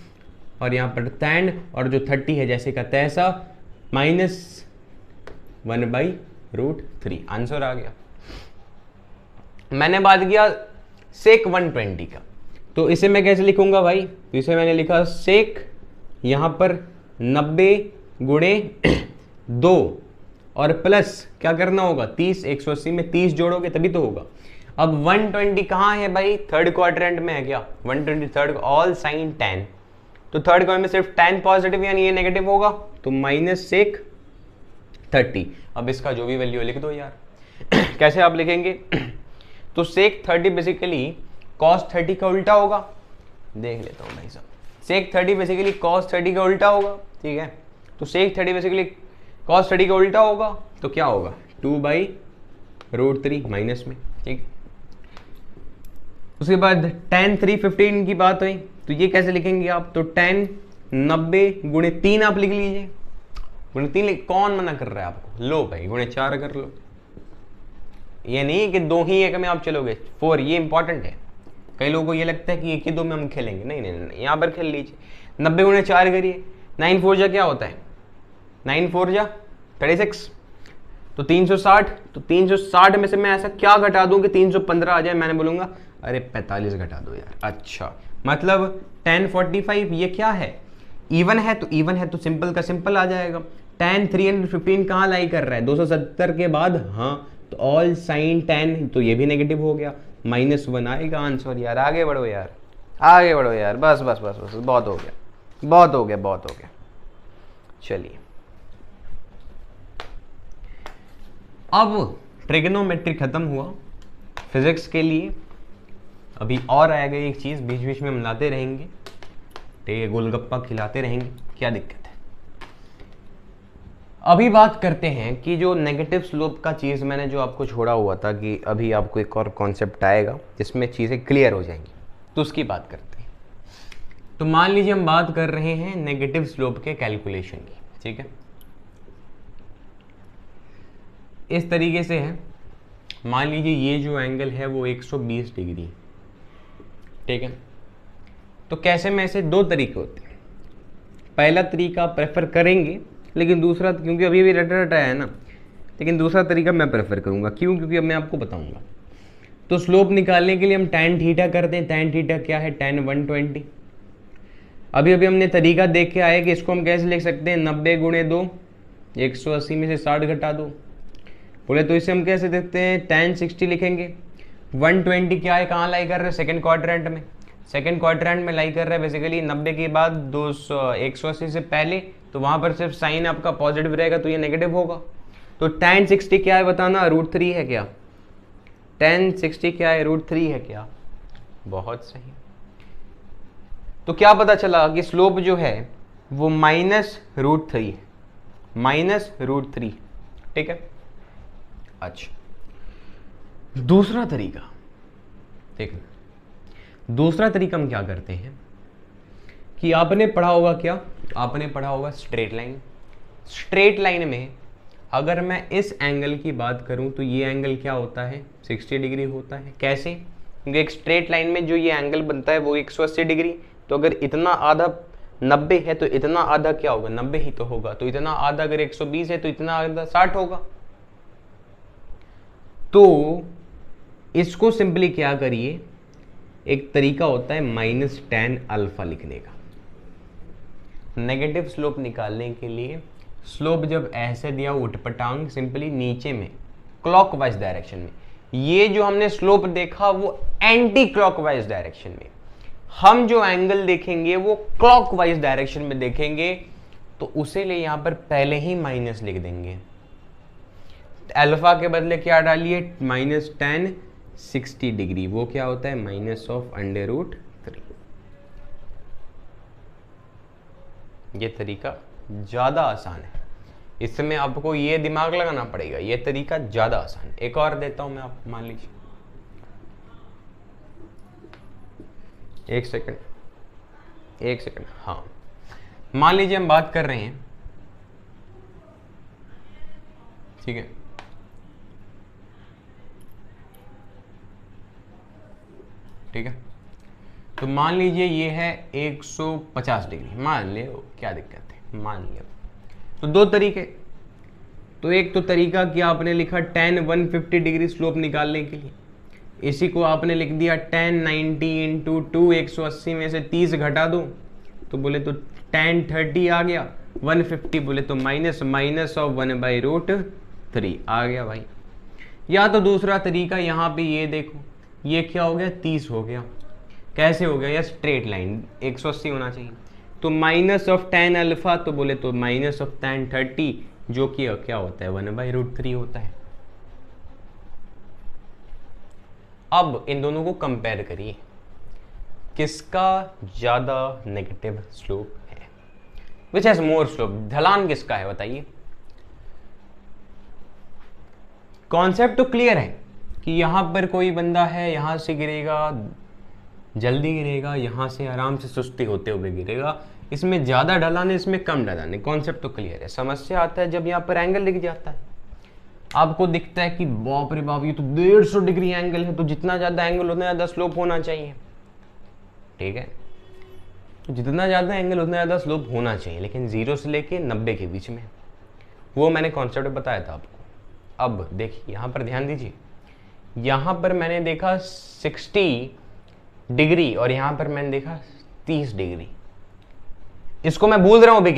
और यहाँ पर tan, और जो 30 है जैसे का तैसा, -1/√3 आंसर आ गया। मैंने बात किया सेक 120 का, तो इसे मैं कैसे लिखूंगा भाई, तो इसे मैंने लिखा सेक यहां पर 90 गुणे 2 और प्लस क्या करना होगा 30, 180 में 30 जोड़ोगे तभी तो होगा। अब 120 कहाँ है भाई, थर्ड क्वाड्रेंट में है क्या, 120 थर्ड, ऑल साइन tan, तो थर्ड क्वाड्रेंट में सिर्फ tan पॉजिटिव यानी ये नेगेटिव होगा, तो -सेक 30। अब इसका जो भी वैल्यू लिख दो यार। कैसे आप लिखेंगे, तो सेक 30 बेसिकली cos 30 का उल्टा होगा, देख लेता हूँ भाई साहब, सेक 30 बेसिकली cos 30 का उल्टा होगा, ठीक है, तो सेक 30 बेसिकली cos 30 का उल्टा होगा, तो क्या होगा 2/√3 माइनस में, ठीक। उसके बाद tan 315 की बात हुई, तो ये कैसे लिखेंगे आप, तो tan 90 गुणे 3 आप लिख लीजिए, गुणे 3 कौन मना कर रहा है आपको, लो भाई गुणे 4 कर लो, ये नहीं कि 2 ही एक में आप चलोगे 4, ये इंपॉर्टेंट है। कई लोगों को ये लगता है कि 1 ही 2 में हम खेलेंगे, नहीं नहीं नहीं, यहाँ पर खेल लीजिए। 90 गुणे 4 करिए, 9 4 जा क्या होता है, 9 4 जा 36, तो 360, तो 360 में से मैं ऐसा क्या घटा दूं कि 315 आ जाए, मैंने बोलूंगा अरे 45 घटा दो यार। अच्छा, मतलब tan 45 ये क्या है, इवन है, तो इवन है तो सिंपल का सिंपल आ जाएगा। tan 315 कहाँ लाई कर रहा है 270 के बाद, हाँ, तो ऑल साइन tan, तो ये भी नेगेटिव हो गया, -1 आएगा आंसर। यार आगे बढ़ो यार, आगे बढ़ो यार, बस बस बस बस, बहुत हो गया, बहुत हो गया, बहुत हो गया। चलिए अब ट्रिग्नोमेट्री खत्म हुआ फिजिक्स के लिए। अभी और आएगा एक चीज, बीच बीच में हम लाते रहेंगे, ठीक है, गोलगप्पा खिलाते रहेंगे, क्या दिक्कत है। अभी बात करते हैं कि जो नेगेटिव स्लोप का चीज़ मैंने जो आपको छोड़ा हुआ था कि अभी आपको एक और कॉन्सेप्ट आएगा जिसमें चीज़ें क्लियर हो जाएंगी, तो उसकी बात करते हैं। तो मान लीजिए हम बात कर रहे हैं नेगेटिव स्लोप के कैलकुलेशन की, ठीक है। इस तरीके से है, मान लीजिए ये जो एंगल है वो 120 डिग्री, ठीक है। तो कैसे में ऐसे दो तरीके होते हैं। पहला तरीका प्रेफर करेंगे, लेकिन दूसरा, क्योंकि अभी भी रटा रटा है ना, लेकिन दूसरा तरीका मैं प्रेफर करूंगा। क्यों? क्योंकि अब मैं आपको बताऊंगा। तो स्लोप निकालने के लिए हम tan थीटा करते हैं। tan थीटा क्या है? tan 120। अभी अभी हमने तरीका देख के आए कि इसको हम कैसे लिख सकते हैं, 90 गुणे 2, 180 में से 60 घटा दो, बोले तो इसे हम कैसे देखते हैं, tan 60 लिखेंगे। 120 क्या है, कहाँ लाई कर रहे हैं? सेकेंड क्वाड्रेंट में। सेकेंड क्वाड्रेंट में लाई कर रहा है बेसिकली 90 के बाद 180 से पहले, तो वहां पर सिर्फ साइन आपका पॉजिटिव रहेगा, तो ये नेगेटिव होगा। तो tan 60 क्या है बताना? √3 है क्या? tan 60 क्या है? √3 है क्या? बहुत सही। तो क्या पता चला कि स्लोप जो है वो -√3 है, -√3, ठीक है। अच्छा, दूसरा तरीका देखो, दूसरा तरीका हम क्या करते हैं कि आपने पढ़ा होगा, क्या आपने पढ़ा होगा, स्ट्रेट लाइन। स्ट्रेट लाइन में अगर मैं इस एंगल की बात करूं तो ये एंगल क्या होता है? 60 डिग्री होता है। कैसे? क्योंकि एक स्ट्रेट लाइन में जो ये एंगल बनता है वो 180 डिग्री, तो अगर इतना आधा 90 है तो इतना आधा क्या होगा? 90 ही तो होगा। तो इतना आधा अगर 120 है तो इतना आधा 60 होगा। तो इसको सिंपली क्या करिए, एक तरीका होता है -tan अल्फा लिखने का। नेगेटिव स्लोप निकालने के लिए स्लोप जब ऐसे दिया उठपटांग, सिंपली नीचे में क्लॉकवाइज डायरेक्शन में, ये जो हमने स्लोप देखा वो एंटी क्लॉकवाइज डायरेक्शन में, हम जो एंगल देखेंगे वो क्लॉकवाइज डायरेक्शन में देखेंगे, तो उसे लिए यहां पर पहले ही माइनस लिख देंगे। अल्फा के बदले क्या डालिए? -tan 60 डिग्री, वो क्या होता है? -√3। ये तरीका ज्यादा आसान है, इसमें आपको ये दिमाग लगाना पड़ेगा, ये तरीका ज्यादा आसान है। एक और देता हूं मैं आपको, मान लीजिए, एक सेकंड, हाँ, मान लीजिए हम बात कर रहे हैं, ठीक है, ठीक है। तो मान लीजिए ये है 150 डिग्री, मान ले, क्या दिक्कत है, मान लिया। तो दो तरीके, तो एक तो तरीका कि आपने लिखा tan 150 डिग्री स्लोप निकालने के लिए, इसी को आपने लिख दिया tan 90 इंटू 2, 180 में से 30 घटा दो, तो बोले तो tan 30 आ गया, 150 बोले तो -1/√3 आ गया भाई। या तो दूसरा तरीका, यहाँ पे ये देखो, ये क्या हो गया? 30 हो गया। कैसे हो गया? या स्ट्रेट लाइन 180 होना चाहिए, तो -tan अल्फा, तो बोले तो -tan 30, जो कि क्या होता है? 1/√3 होता है। अब इन दोनों को कंपेयर करिए, किसका ज्यादा नेगेटिव स्लोप है? Which has more slope? ढलान किसका है बताइए। कॉन्सेप्ट तो क्लियर है कि यहां पर कोई बंदा है, यहां से गिरेगा, जल्दी गिरेगा, यहां से आराम से सुस्ती होते हुए गिरेगा, इसमें ज्यादा ढलान है, इसमें कम ढलान है। कॉन्सेप्ट तो क्लियर है। समस्या आता है जब यहां पर एंगल दिख जाता है, आपको दिखता है कि बाप रे बाप, ये तो 150 डिग्री एंगल है, तो जितना ज्यादा एंगल उतना ज्यादा स्लोप होना चाहिए, ठीक है। तो जितना ज्यादा एंगल उतना ज्यादा स्लोप होना चाहिए, लेकिन 0 से लेके 90 के बीच में, वो मैंने कॉन्सेप्ट बताया था आपको। अब देखिए यहां पर ध्यान दीजिए, यहां पर मैंने देखा 60 डिग्री और यहां पर मैंने देखा 30 डिग्री। इसको मैं भूल रहा हूं अभी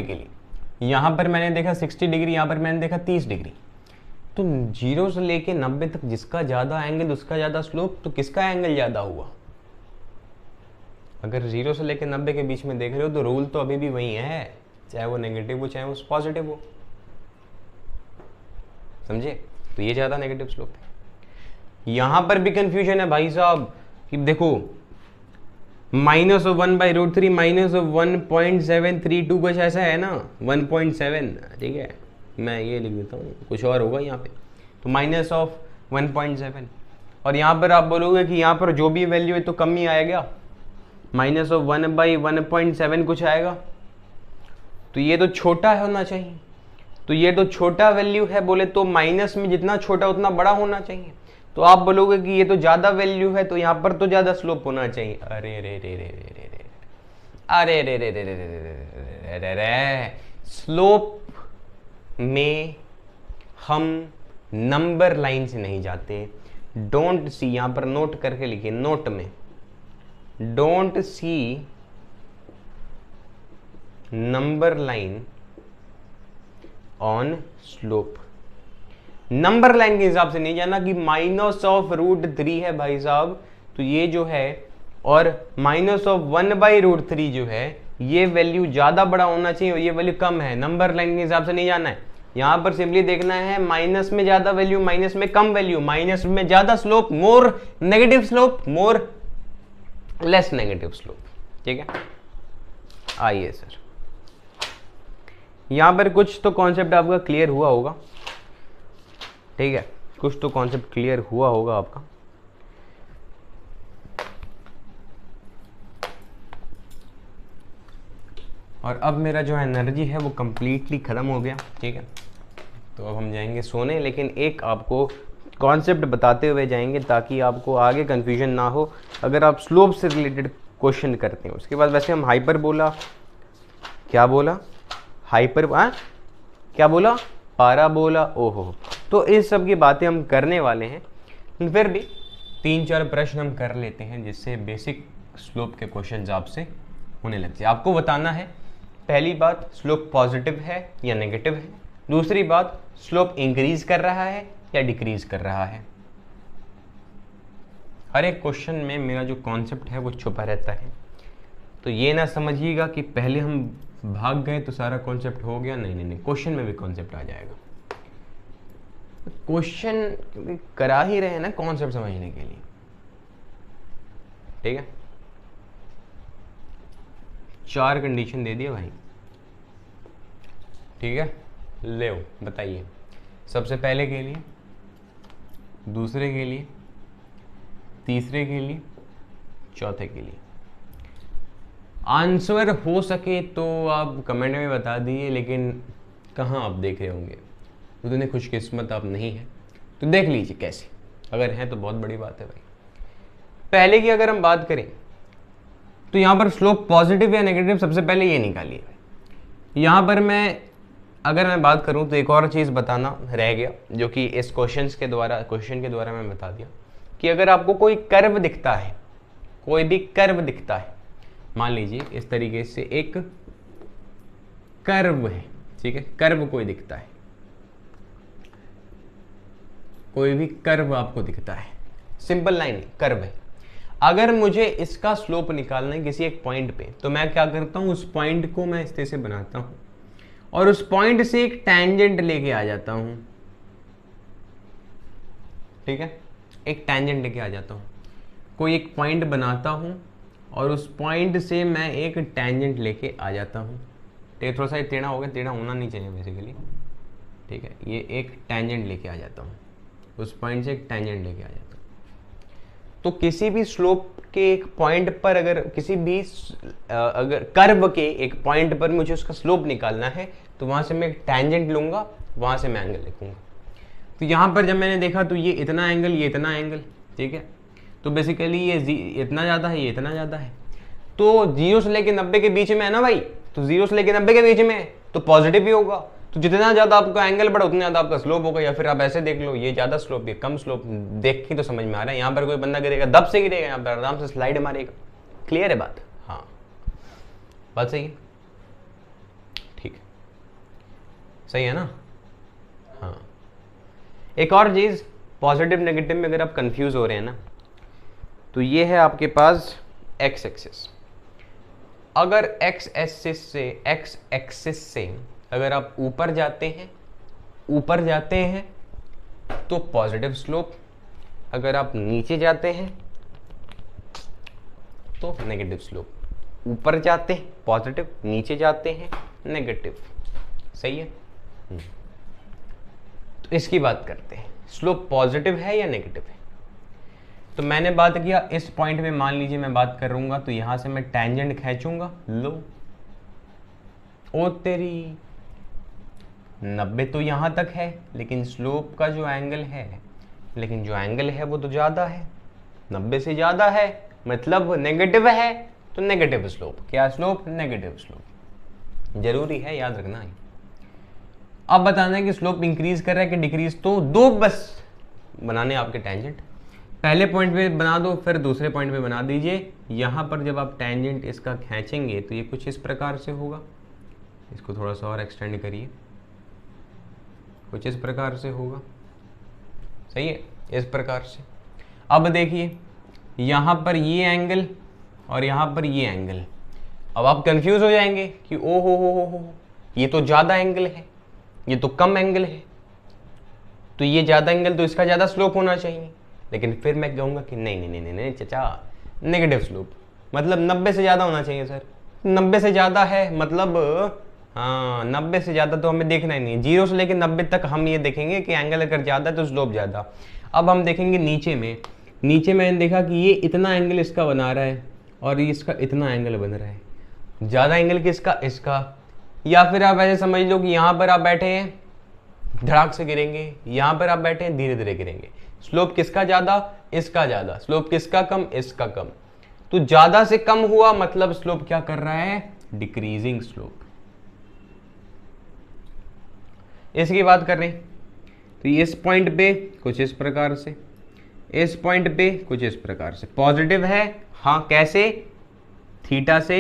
के लिए, यहां पर मैंने देखा 60 डिग्री, यहां पर मैंने देखा 30 डिग्री। तो 0 से लेके 90 तक जिसका ज्यादा एंगल उसका ज्यादा स्लोप, तो किसका एंगल ज्यादा हुआ? अगर 0 से लेके 90 के बीच में देख रहे हो तो रूल तो अभी भी वही है, चाहे वो नेगेटिव हो चाहे वो पॉजिटिव हो, समझे? तो ये ज्यादा नेगेटिव स्लोप है। यहां पर भी कंफ्यूजन है भाई साहब कि देखो -1/√3 -1.732 कुछ ऐसा है ना, 1.7, ठीक है। मैं ये लिख देता हूँ, कुछ और होगा यहाँ पे, तो -1.7। और यहाँ पर आप बोलोगे कि यहाँ पर जो भी वैल्यू है तो कम ही आएगा, -1/1.7 कुछ आएगा, तो ये तो छोटा होना चाहिए। तो ये तो छोटा वैल्यू है, बोले तो माइनस में जितना छोटा उतना बड़ा होना चाहिए। तो आप बोलोगे कि ये तो ज़्यादा वैल्यू है, तो यहाँ पर तो ज़्यादा स्लोप होना चाहिए। अरे रे रे रे रे रे रे, अरे रे रे रे रे रे रे रे, स्लोप में हम नंबर लाइन से नहीं जाते। डोंट सी, यहाँ पर नोट करके लिखिए, नोट में don't see number line on slope. Number line के हिसाब से नहीं जाना कि -√3 है भाई साहब, तो ये जो है, और -1/√3 जो है, ये वैल्यू ज्यादा बड़ा होना चाहिए और ये वैल्यू कम है। नंबर लाइन के हिसाब से नहीं जाना है, यहां पर सिंपली देखना है माइनस में ज्यादा वैल्यू, माइनस में कम वैल्यू, माइनस में ज्यादा slope, more negative slope, more less negative slope, ठीक है। आइए सर, यहां पर कुछ तो कॉन्सेप्ट आपका क्लियर हुआ होगा, ठीक है, कुछ तो कॉन्सेप्ट क्लियर हुआ होगा आपका। और अब मेरा जो एनर्जी है वो कंप्लीटली ख़त्म हो गया, ठीक है। तो अब हम जाएंगे सोने, लेकिन एक आपको कॉन्सेप्ट बताते हुए जाएंगे ताकि आपको आगे कन्फ्यूजन ना हो अगर आप स्लोप से रिलेटेड क्वेश्चन करते हैं। उसके बाद वैसे हम हाइपर बोला, क्या बोला, हाइपर, क्या बोला, पाराबोला, ओहो, तो इस सब की बातें हम करने वाले हैं। फिर भी 3-4 प्रश्न हम कर लेते हैं जिससे बेसिक स्लोप के क्वेश्चंस आपसे होने लग जाए। आपको बताना है पहली बात, स्लोप पॉजिटिव है या नेगेटिव है। दूसरी बात, स्लोप इंक्रीज कर रहा है या डिक्रीज कर रहा है। हर एक क्वेश्चन में मेरा जो कॉन्सेप्ट है वो छुपा रहता है, तो ये ना समझिएगा कि पहले हम भाग गए तो सारा कॉन्सेप्ट हो गया। नहीं नहीं नहीं, क्वेश्चन में भी कॉन्सेप्ट आ जाएगा। क्वेश्चन करा ही रहे हैं ना कॉन्सेप्ट समझने के लिए, ठीक है। 4 कंडीशन दे दिया भाई, ठीक है। ले बताइए, सबसे पहले के लिए, दूसरे के लिए, तीसरे के लिए, चौथे के लिए। आंसर हो सके तो आप कमेंट में बता दीजिए, लेकिन कहाँ आप देख रहे होंगे, उतने खुशकिस्मत आप नहीं हैं, तो देख लीजिए कैसे, अगर हैं तो बहुत बड़ी बात है भाई। पहले की अगर हम बात करें तो यहाँ पर स्लोप पॉजिटिव या नेगेटिव, सबसे पहले ये निकालिए। यहाँ पर अगर मैं बात करूँ तो एक और चीज़ बताना रह गया, जो कि इस क्वेश्चन के द्वारा मैं बता दिया कि अगर आपको कोई कर्व दिखता है, कोई भी कर्व दिखता है, मान लीजिए इस तरीके से एक कर्व है, ठीक है, कर्व कोई दिखता है, कोई भी कर्व आपको दिखता है, सिंपल लाइन कर्व है। अगर मुझे इसका स्लोप निकालना है किसी एक पॉइंट पे, तो मैं क्या करता हूं, उस पॉइंट को मैं इस तरह से बनाता हूं और उस पॉइंट से एक टैंजेंट लेके आ जाता हूं, ठीक है, एक टैंजेंट लेके आ जाता हूं, कोई एक पॉइंट बनाता हूं और उस पॉइंट से मैं एक टैंजेंट लेके आ जाता हूं। ठीक, थोड़ा सा टेढ़ा हो गया, टेढ़ा होना नहीं चाहिए बेसिकली, ठीक है। ये एक टैंजेंट लेके आ जाता हूं, उस पॉइंट से एक टैंजेंट लेके आ जाता हूं। तो किसी भी स्लोप के एक पॉइंट पर, अगर किसी भी अगर कर्व के एक पॉइंट पर मुझे उसका स्लोप निकालना है, तो वहां से मैं एक टैंजेंट लूंगा, वहां से मैं एंगल लिखूंगा। तो यहां पर जब मैंने देखा तो ये इतना एंगल, ये इतना एंगल, ठीक है, तो बेसिकली ये इतना ज़्यादा है, ये इतना ज़्यादा है, तो 0 से लेके 90 के बीच में है ना भाई, तो 0 से लेके 90 के बीच में तो पॉजिटिव ही होगा। तो जितना ज़्यादा आपका एंगल बढ़ा उतना ज़्यादा आपका स्लोप होगा। या फिर आप ऐसे देख लो, ये ज़्यादा स्लोप, ये कम स्लोप, देख के तो समझ में आ रहा है। यहाँ पर कोई बंदा गिरेगा, दब से गिरेगा, यहाँ पर आराम से स्लाइड मारेगा। क्लियर है बात? हाँ, बात सही है, ठीक है, सही है ना। हाँ, एक और चीज़, पॉजिटिव नेगेटिव में अगर आप कंफ्यूज हो रहे हैं ना, तो ये है आपके पास एक्स एक्सिस। अगर एक्स एक्सिस से अगर आप ऊपर जाते हैं तो पॉजिटिव स्लोप, अगर आप नीचे जाते हैं तो नेगेटिव स्लोप। ऊपर जाते हैं पॉजिटिव, नीचे जाते हैं नेगेटिव। सही है। तो इसकी बात करते हैं, स्लोप पॉजिटिव है या नेगेटिव है। तो मैंने बात किया इस पॉइंट में, मान लीजिए मैं बात कर रहूंगा तो यहां से मैं टेंजेंट खींचूंगा, लो ओ तेरी 90 तो यहां तक है, लेकिन स्लोप का जो एंगल है, लेकिन जो एंगल है वो तो ज्यादा है, 90 से ज्यादा है, मतलब नेगेटिव है। तो नेगेटिव स्लोप, क्या स्लोप, नेगेटिव स्लोप। जरूरी है याद रखना है। अब बताना है कि स्लोप इंक्रीज कर रहा है कि डिक्रीज, तो दो बस बनाने आपके टेंजेंट। पहले पॉइंट पे बना दो, फिर दूसरे पॉइंट पे बना दीजिए। यहां पर जब आप टेंजेंट इसका खींचेंगे तो ये कुछ इस प्रकार से होगा। इसको थोड़ा सा और एक्सटेंड करिए, कुछ इस प्रकार से होगा। सही है, इस प्रकार से। अब देखिए यहां पर ये एंगल और यहां पर ये एंगल। अब आप कंफ्यूज हो जाएंगे कि ओ हो, ये तो ज्यादा एंगल है, ये तो कम एंगल है, तो ये ज्यादा एंगल तो इसका ज्यादा स्लोप होना चाहिए। लेकिन फिर मैं कहूंगा कि नहीं चाचा, नेगेटिव स्लोप मतलब 90 से ज्यादा होना चाहिए सर। 90 से ज्यादा है मतलब, हाँ 90 से ज्यादा तो हमें देखना ही नहीं, 0 से लेकर 90 तक हम ये देखेंगे कि एंगल अगर ज्यादा है तो स्लोप ज्यादा। अब हम देखेंगे नीचे में, नीचे मैंने देखा कि ये इतना एंगल इसका बना रहा है और इसका इतना एंगल बन रहा है। ज्यादा एंगल किसका, इसका। या फिर आप ऐसे समझ लो कि यहां पर आप बैठे हैं, धड़ाक से गिरेंगे, यहां पर आप बैठे हैं, धीरे धीरे गिरेंगे। स्लोप किसका ज्यादा, इसका ज्यादा। स्लोप किसका कम, इसका कम। तो ज्यादा से कम हुआ मतलब स्लोप क्या कर रहा है, डिक्रीजिंग स्लोप। इसकी बात कर रहे हैं तो इस पॉइंट पे कुछ इस प्रकार से, इस पॉइंट पे कुछ इस प्रकार से पॉजिटिव है। हाँ कैसे, थीटा से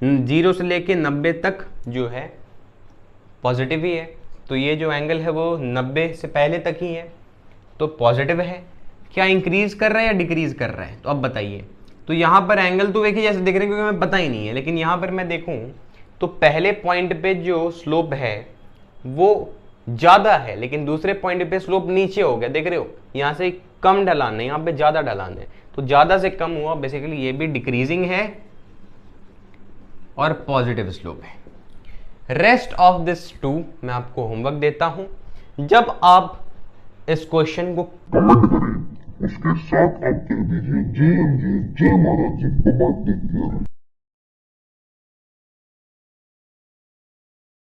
0 से लेके 90 तक जो है पॉजिटिव ही है। तो ये जो एंगल है वो 90 से पहले तक ही है, तो पॉजिटिव है। क्या इंक्रीज कर रहा है या डिक्रीज कर रहा है, तो अब बताइए। तो यहां पर एंगल तो देखिए जैसे दिख रहे हैं क्योंकि हमें पता ही नहीं है, लेकिन यहां पर मैं देखूं तो पहले पॉइंट पे जो स्लोप है वो ज्यादा है, लेकिन दूसरे पॉइंट पे स्लोप नीचे हो गया। देख रहे हो, यहां से कम ढलान है, यहां पे ज्यादा ढलान है, तो ज्यादा से कम हुआ, बेसिकली ये भी डिक्रीजिंग है और पॉजिटिव स्लोप है। रेस्ट ऑफ दिस टू मैं आपको होमवर्क देता हूं। जब आप इस क्वेश्चन को कमेंट करें, उसके साथ आप कह दीजिए जय हिंद, जय महाराज जी, बाबा टेक केयर।